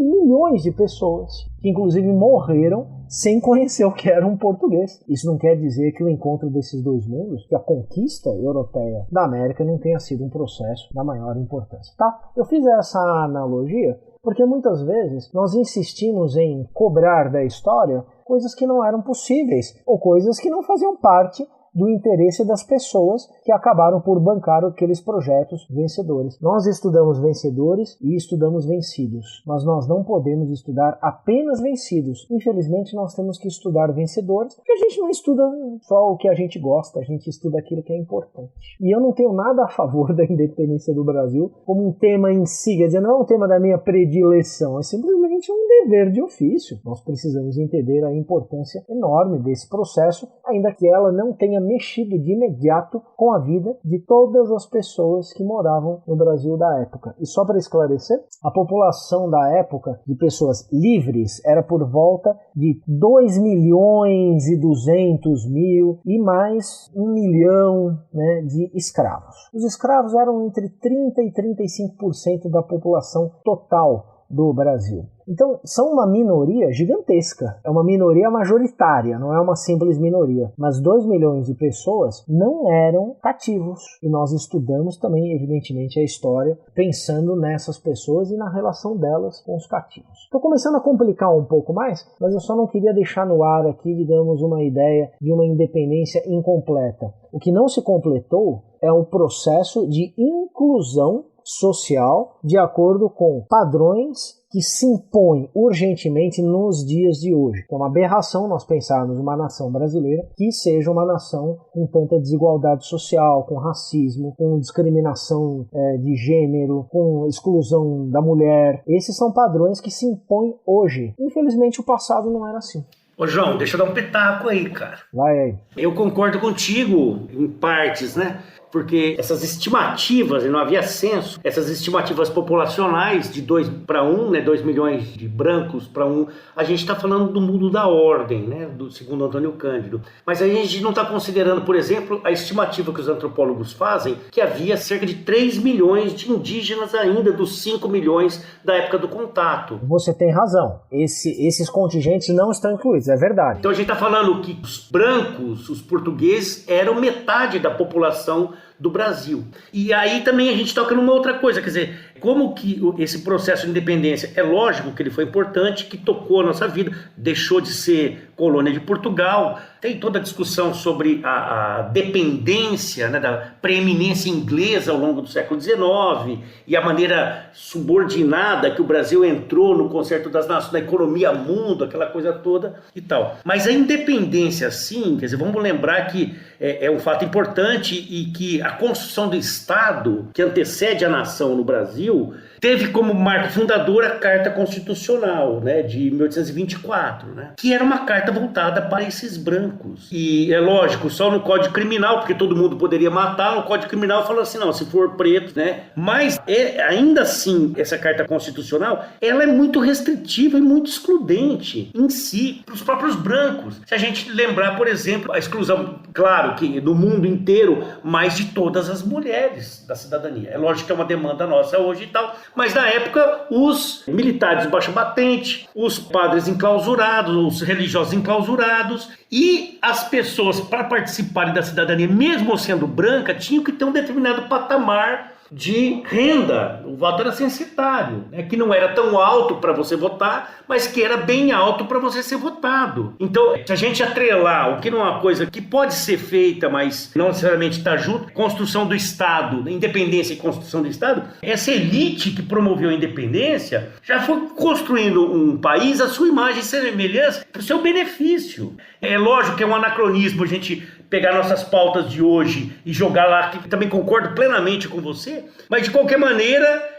milhões de pessoas, que inclusive morreram sem conhecer o que era um português. Isso não quer dizer que o encontro desses dois mundos, que a conquista europeia da América, não tenha sido um processo da maior importância. Tá? Eu fiz essa analogia porque muitas vezes nós insistimos em cobrar da história coisas que não eram possíveis ou coisas que não faziam parte do interesse das pessoas que acabaram por bancar aqueles projetos vencedores. Nós estudamos vencedores e estudamos vencidos, mas nós não podemos estudar apenas vencidos. Infelizmente, nós temos que estudar vencedores, porque a gente não estuda só o que a gente gosta, a gente estuda aquilo que é importante. E eu não tenho nada a favor da independência do Brasil como um tema em si, quer dizer, não é um tema da minha predileção, é simplesmente um dever de ofício. Nós precisamos entender a importância enorme desse processo, ainda que ela não tenha mexido de imediato com a vida de todas as pessoas que moravam no Brasil da época. E só para esclarecer, a população da época de pessoas livres era por volta de 2.200.000 e mais 1 milhão, né, de escravos. Os escravos eram entre 30% e 35% da população total do Brasil. Então, são uma minoria gigantesca. É uma minoria majoritária, não é uma simples minoria. Mas 2 milhões de pessoas não eram cativos. E nós estudamos também, evidentemente, a história pensando nessas pessoas e na relação delas com os cativos. Estou começando a complicar um pouco mais, mas eu só não queria deixar no ar aqui, digamos, uma ideia de uma independência incompleta. O que não se completou é o processo de inclusão social de acordo com padrões que se impõem urgentemente nos dias de hoje. É uma aberração nós pensarmos uma nação brasileira que seja uma nação com tanta desigualdade social, com racismo, com discriminação de gênero, com exclusão da mulher. Esses são padrões que se impõem hoje. Infelizmente o passado não era assim. Ô João, deixa eu dar um pitaco aí, cara. Vai aí. Eu concordo contigo em partes, né? Porque essas estimativas, e não havia censo, essas estimativas populacionais de 2 para 1, né, 2 milhões de brancos para 1, a gente está falando do mundo da ordem, né, do segundo Antônio Cândido. Mas a gente não está considerando, por exemplo, a estimativa que os antropólogos fazem, que havia cerca de 3 milhões de indígenas ainda dos 5 milhões da época do contato. Você tem razão. Esses contingentes não estão incluídos, é verdade. Então a gente está falando que os brancos, os portugueses, eram metade da população do Brasil. E aí também a gente toca numa outra coisa, quer dizer, como que esse processo de independência, é lógico que ele foi importante, que tocou a nossa vida, deixou de ser colônia de Portugal, tem toda a discussão sobre a dependência, né, da preeminência inglesa ao longo do século XIX e a maneira subordinada que o Brasil entrou no Concerto das Nações, na economia mundo, aquela coisa toda e tal. Mas a independência, sim, quer dizer, vamos lembrar que é um fato importante e que a construção do Estado, que antecede a nação no Brasil, teve como marco fundador a Carta Constitucional, né, de 1824, né, que era uma carta voltada para esses brancos. E é lógico, só no Código Criminal, porque todo mundo poderia matar, no Código Criminal fala assim, não, se for preto, né, mas ainda assim, essa Carta Constitucional, ela é muito restritiva e muito excludente em si, para os próprios brancos. Se a gente lembrar, por exemplo, a exclusão, claro que no mundo inteiro, mas de todas as mulheres da cidadania. É lógico que é uma demanda nossa hoje e tal, mas na época os militares de baixa batente, os padres enclausurados, os religiosos enclausurados e as pessoas para participarem da cidadania, mesmo sendo branca, tinham que ter um determinado patamar de renda. O voto era censitário, né? Que não era tão alto para você votar, mas que era bem alto para você ser votado. Então, se a gente atrelar o que não é uma coisa que pode ser feita, mas não necessariamente está junto, construção do Estado, independência e construção do Estado, essa elite que promoveu a independência já foi construindo um país à sua imagem e semelhança para o seu benefício. É lógico que é um anacronismo a gente pegar nossas pautas de hoje e jogar lá, que também concordo plenamente com você, mas de qualquer maneira,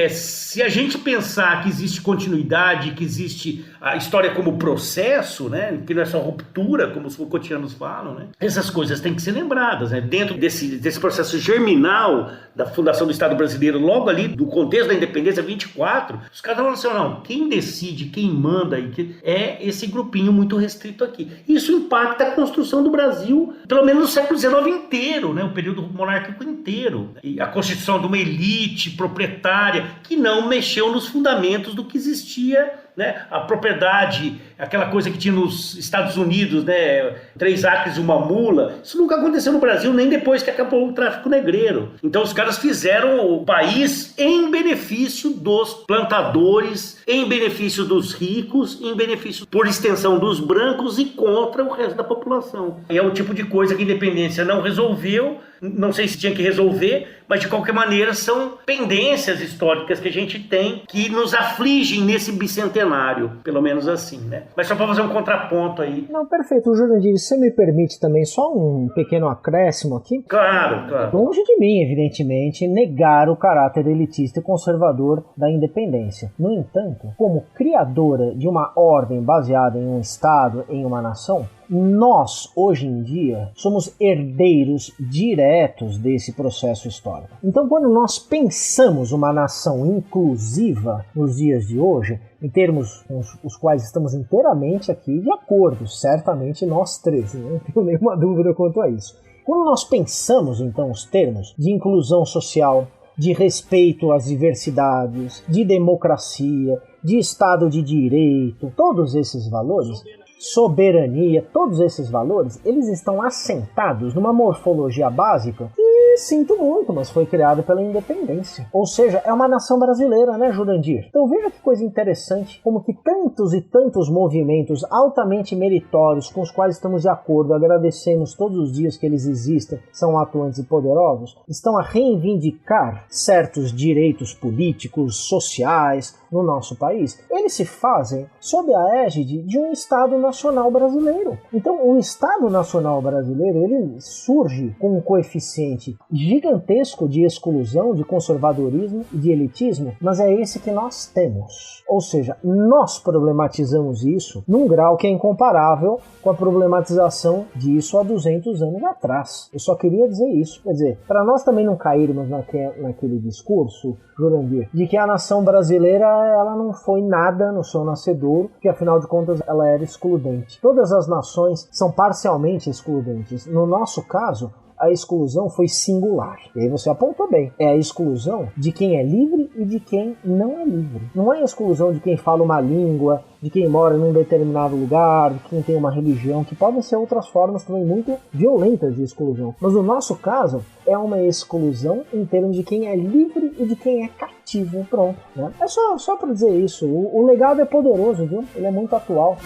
se a gente pensar que existe continuidade, que existe a história como processo, né, que não é só ruptura, como os Foucaultianos falam, né, essas coisas têm que ser lembradas, né, dentro desse processo germinal da fundação do Estado brasileiro, logo ali do contexto da independência 24, os caras falam assim, não, quem decide, quem manda é esse grupinho muito restrito aqui. Isso impacta a construção do Brasil, pelo menos no século XIX inteiro, né, o período monárquico inteiro, e a constituição de uma elite proprietária que não mexeu nos fundamentos do que existia, né? A propriedade, aquela coisa que tinha nos Estados Unidos, né? 3 acres e uma mula, isso nunca aconteceu no Brasil, nem depois que acabou o tráfico negreiro. Então os caras fizeram o país em benefício dos plantadores, em benefício dos ricos, em benefício, por extensão, dos brancos e contra o resto da população. E é o tipo de coisa que a independência não resolveu, não sei se tinha que resolver, mas de qualquer maneira são pendências históricas que a gente tem que nos afligem nesse bicentenário, pelo menos assim, né? Mas só para fazer um contraponto aí. Não, perfeito. Jurandir, você me permite também só um pequeno acréscimo aqui? Claro, claro. Longe de mim, evidentemente, negar o caráter elitista e conservador da independência. No entanto, como criadora de uma ordem baseada em um Estado, em uma nação, nós, hoje em dia, somos herdeiros diretos desse processo histórico. Então, quando nós pensamos uma nação inclusiva nos dias de hoje, em termos com os quais estamos inteiramente aqui de acordo, certamente nós três, não tenho nenhuma dúvida quanto a isso. Quando nós pensamos, então, os termos de inclusão social, de respeito às diversidades, de democracia, de Estado de Direito, todos esses valores, soberania, todos esses valores, eles estão assentados numa morfologia básica que, sinto muito, mas foi criada pela independência. Ou seja, é uma nação brasileira, né, Jurandir? Então veja que coisa interessante, como que tantos e tantos movimentos altamente meritórios com os quais estamos de acordo, agradecemos todos os dias que eles existem, são atuantes e poderosos, estão a reivindicar certos direitos políticos, sociais no nosso país. Eles se fazem sob a égide de um Estado nacional brasileiro. Então, o Estado nacional brasileiro, ele surge com um coeficiente gigantesco de exclusão, de conservadorismo e de elitismo, mas é esse que nós temos. Ou seja, nós problematizamos isso num grau que é incomparável com a problematização disso há 200 anos atrás. Eu só queria dizer isso. Quer dizer, para nós também não cairmos naquele discurso, Jurandir, de que a nação brasileira ela não foi nada no seu nascedor, que afinal de contas ela era excludente. Todas as nações são parcialmente excludentes. No nosso caso, a exclusão foi singular. E aí você apontou bem. É a exclusão de quem é livre e de quem não é livre. Não é a exclusão de quem fala uma língua, de quem mora num determinado lugar, de quem tem uma religião, que podem ser outras formas também muito violentas de exclusão. Mas no nosso caso, é uma exclusão em termos de quem é livre e de quem é cativo. Pronto, né? É só para dizer isso. O legado é poderoso, viu? Ele é muito atual.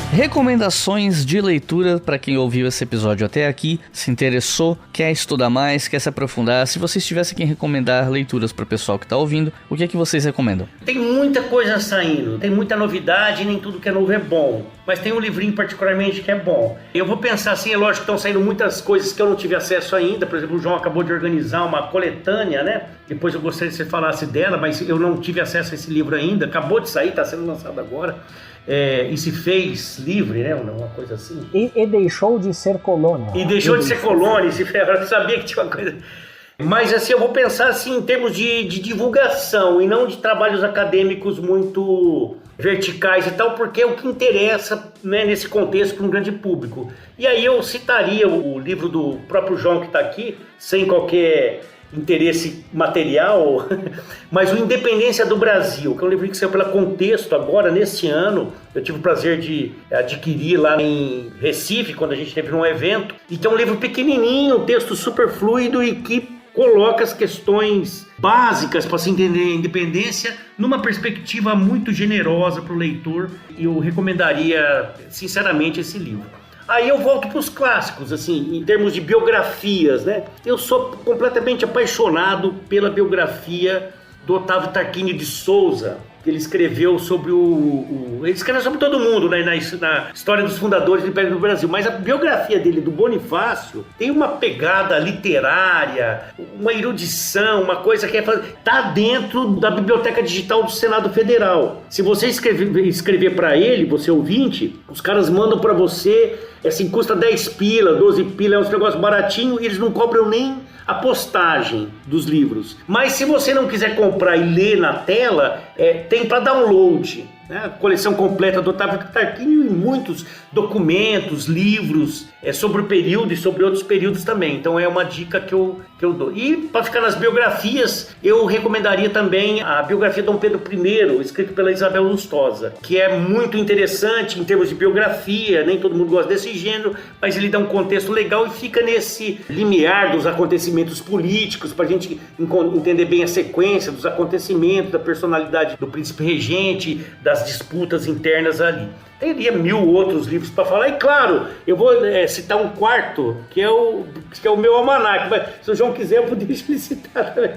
Recomendações de leitura para quem ouviu esse episódio até aqui, se interessou, quer estudar mais, quer se aprofundar. Se vocês tivessem que recomendar leituras para o pessoal que está ouvindo, o que é que vocês recomendam? Tem muita coisa saindo, tem muita novidade, nem tudo que é novo é bom. Mas tem um livrinho particularmente que é bom. Eu vou pensar assim, é lógico que estão saindo muitas coisas que eu não tive acesso ainda. Por exemplo, o João acabou de organizar uma coletânea, né? Depois eu gostaria que você falasse dela, mas eu não tive acesso a esse livro ainda. Acabou de sair, está sendo lançado agora. E se fez livre, né? Uma coisa assim. E deixou de ser colônia. E deixou de ser colônia. Eu sabia que tinha uma coisa... Mas assim, eu vou pensar assim, em termos de divulgação e não de trabalhos acadêmicos muito verticais e tal, porque é o que interessa, né, nesse contexto para um grande público. E aí eu citaria o livro do próprio João que está aqui, sem qualquer interesse material, mas o Independência do Brasil, que é um livro que saiu pela Contexto agora, nesse ano. Eu tive o prazer de adquirir lá em Recife, quando a gente esteve num evento, e que é um livro pequenininho, um texto super fluido e que coloca as questões básicas para se entender a independência numa perspectiva muito generosa para o leitor, e eu recomendaria sinceramente esse livro. Aí eu volto para os clássicos, assim, em termos de biografias, né? Eu sou completamente apaixonado pela biografia do Otávio Tarquínio de Souza, que ele escreveu sobre ele escreveu sobre todo mundo, né, na história dos fundadores do Império do Brasil, mas a biografia dele, do Bonifácio, tem uma pegada literária, uma erudição, uma coisa que tá dentro da Biblioteca Digital do Senado Federal. Se você escrever para ele, você ouvinte, os caras mandam para você, assim, custa 10 pila, 12 pila, é um negócio baratinho, e eles não cobram nem a postagem dos livros. Mas se você não quiser comprar e ler na tela, tem para download, né? A coleção completa do Otávio Tarquínio e muitos documentos, livros sobre o período e sobre outros períodos também. Então é uma dica que eu dou. E para ficar nas biografias, eu recomendaria também a biografia de Dom Pedro I, escrita pela Isabel Lustosa, que é muito interessante em termos de biografia. Nem todo mundo gosta desse gênero, mas ele dá um contexto legal e fica nesse limiar dos acontecimentos políticos, para a gente entender bem a sequência dos acontecimentos, da personalidade do príncipe regente, das disputas internas ali. Teria 1000 outros livros para falar, e claro, eu vou citar um quarto, que é o meu almanaque, mas se o João quiser, eu poderia citar também.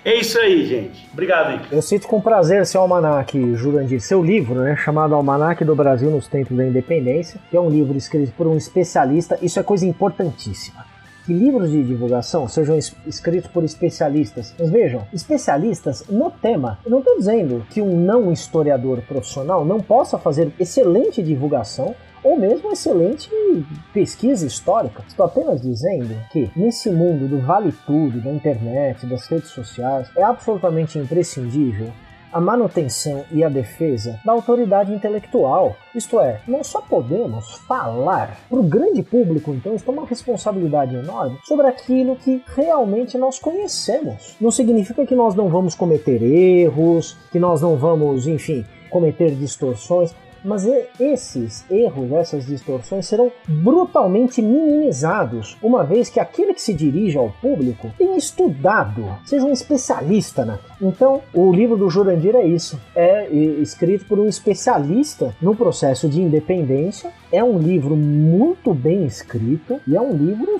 É isso aí, gente. Obrigado, Ike. Eu cito com prazer seu almanaque, Jurandir, seu livro, né, chamado Almanaque do Brasil nos Tempos da Independência, que é um livro escrito por um especialista. Isso é coisa importantíssima. Que livros de divulgação sejam escritos por especialistas. Mas vejam, especialistas no tema. Eu não estou dizendo que um não historiador profissional não possa fazer excelente divulgação ou mesmo excelente pesquisa histórica. Estou apenas dizendo que nesse mundo do vale tudo, da internet, das redes sociais, é absolutamente imprescindível a manutenção e a defesa da autoridade intelectual. Isto é, nós só podemos falar para o grande público, então, isso é uma responsabilidade enorme, sobre aquilo que realmente nós conhecemos. Não significa que nós não vamos cometer erros, que nós não vamos, enfim, cometer distorções, mas esses erros, essas distorções serão brutalmente minimizados, uma vez que aquele que se dirige ao público tem estudado, seja um especialista, né? Então, o livro do Jurandir é isso, é escrito por um especialista no processo de independência, é um livro muito bem escrito e é um livro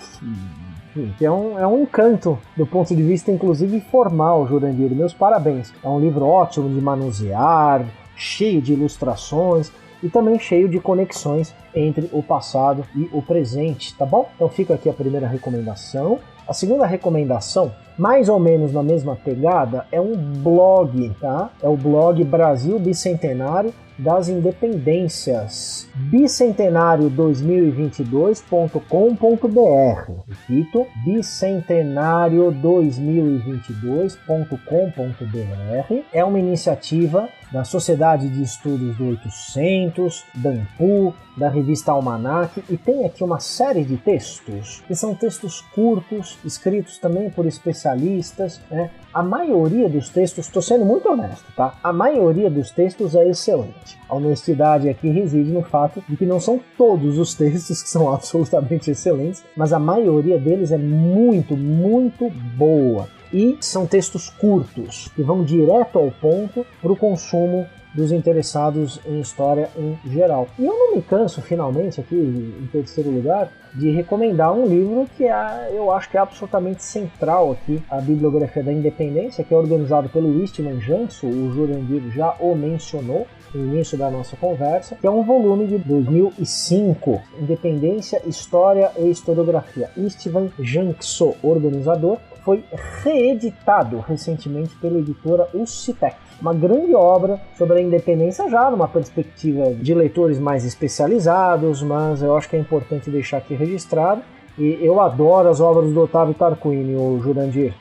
que é um encanto do ponto de vista, inclusive, formal, Jurandir. Meus parabéns. É um livro ótimo de manusear, cheio de ilustrações e também cheio de conexões entre o passado e o presente, tá bom? Então fica aqui a primeira recomendação. A segunda recomendação, mais ou menos na mesma pegada, é um blog, tá? É o blog Brasil Bicentenário das Independências, bicentenario2022.com.br. Repito, bicentenario2022.com.br. É uma iniciativa da Sociedade de Estudos do 800, da ANPU, da revista Almanaque, e tem aqui uma série de textos, que são textos curtos, escritos também por especialistas, né? A maioria dos textos, estou sendo muito honesto, tá? A maioria dos textos é excelente. A honestidade aqui reside no fato de que não são todos os textos que são absolutamente excelentes, mas a maioria deles é muito, muito boa. E são textos curtos, que vão direto ao ponto para o consumo dos interessados em história em geral. E eu não me canso, finalmente, aqui em terceiro lugar, de recomendar um livro que eu acho que é absolutamente central aqui, a Bibliografia da Independência, que é organizado pelo Istvan Janso, o Jurandir já o mencionou no início da nossa conversa, que é um volume de 2005, Independência, História e Historiografia. Istvan Janso, organizador, foi reeditado recentemente pela editora Ucitec. Uma grande obra sobre a independência, já numa perspectiva de leitores mais especializados, mas eu acho que é importante deixar aqui registrado. E eu adoro as obras do Otávio Tarquínio, Jurandir.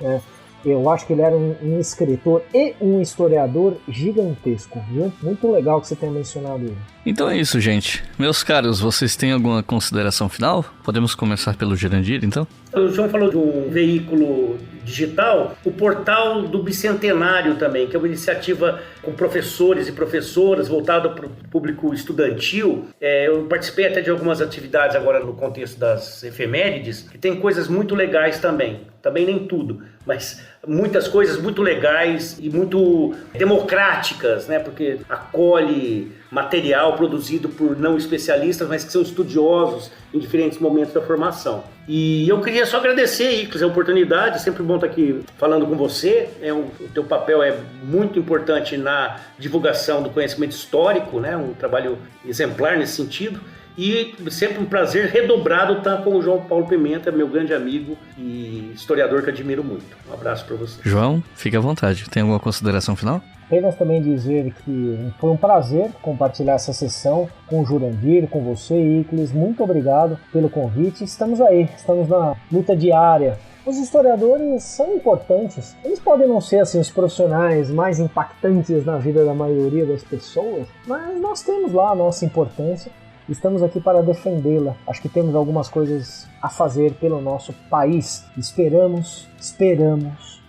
Eu acho que ele era um escritor e um historiador gigantesco, viu? Muito legal que você tenha mencionado ele. Então é isso, gente. Meus caros, vocês têm alguma consideração final? Podemos começar pelo Jurandir, então? O João falou de um veículo digital, o Portal do Bicentenário também, que é uma iniciativa com professores e professoras voltada para o público estudantil. Eu participei até de algumas atividades agora no contexto das efemérides, que tem coisas muito legais também nem tudo, mas muitas coisas muito legais e muito democráticas, né? Porque acolhe material produzido por não especialistas, mas que são estudiosos em diferentes momentos da formação. E eu queria só agradecer, Icles, a oportunidade, é sempre bom estar aqui falando com você. O teu papel é muito importante na divulgação do conhecimento histórico, né? Um trabalho exemplar nesse sentido. E sempre um prazer redobrado estar com o João Paulo Pimenta, meu grande amigo e historiador que admiro muito. Um abraço para você. João, fique à vontade. Tem alguma consideração final? Apenas também dizer que foi um prazer compartilhar essa sessão com o Jurandir, com você, Icles. Muito obrigado pelo convite. Estamos aí, estamos na luta diária. Os historiadores são importantes. Eles podem não ser assim, os profissionais mais impactantes na vida da maioria das pessoas, mas nós temos lá a nossa importância. Estamos aqui para defendê-la. Acho que temos algumas coisas a fazer pelo nosso país. Esperamos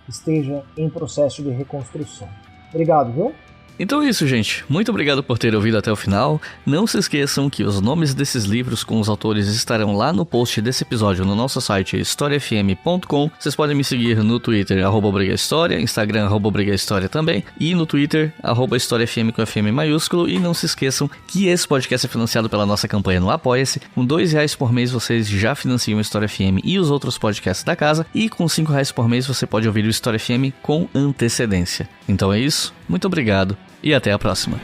esteja em processo de reconstrução. Obrigado, viu? Então é isso, gente. Muito obrigado por ter ouvido até o final. Não se esqueçam que os nomes desses livros com os autores estarão lá no post desse episódio no nosso site historiafm.com. Vocês podem me seguir no Twitter, @brigahistoria, Instagram, @brigahistoria também, e no Twitter, @historiafm com FM maiúsculo. E não se esqueçam que esse podcast é financiado pela nossa campanha no Apoia-se. Com R$2 por mês vocês já financiam o História FM e os outros podcasts da casa. E com R$5 por mês você pode ouvir o História FM com antecedência. Então é isso. Muito obrigado. E até a próxima.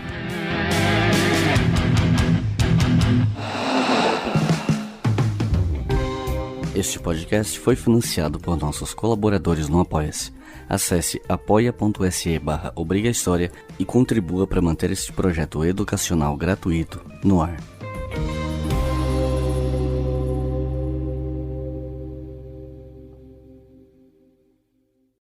Este podcast foi financiado por nossos colaboradores no Apoia-se. Acesse apoia.se/obrigahistoria e contribua para manter este projeto educacional gratuito no ar.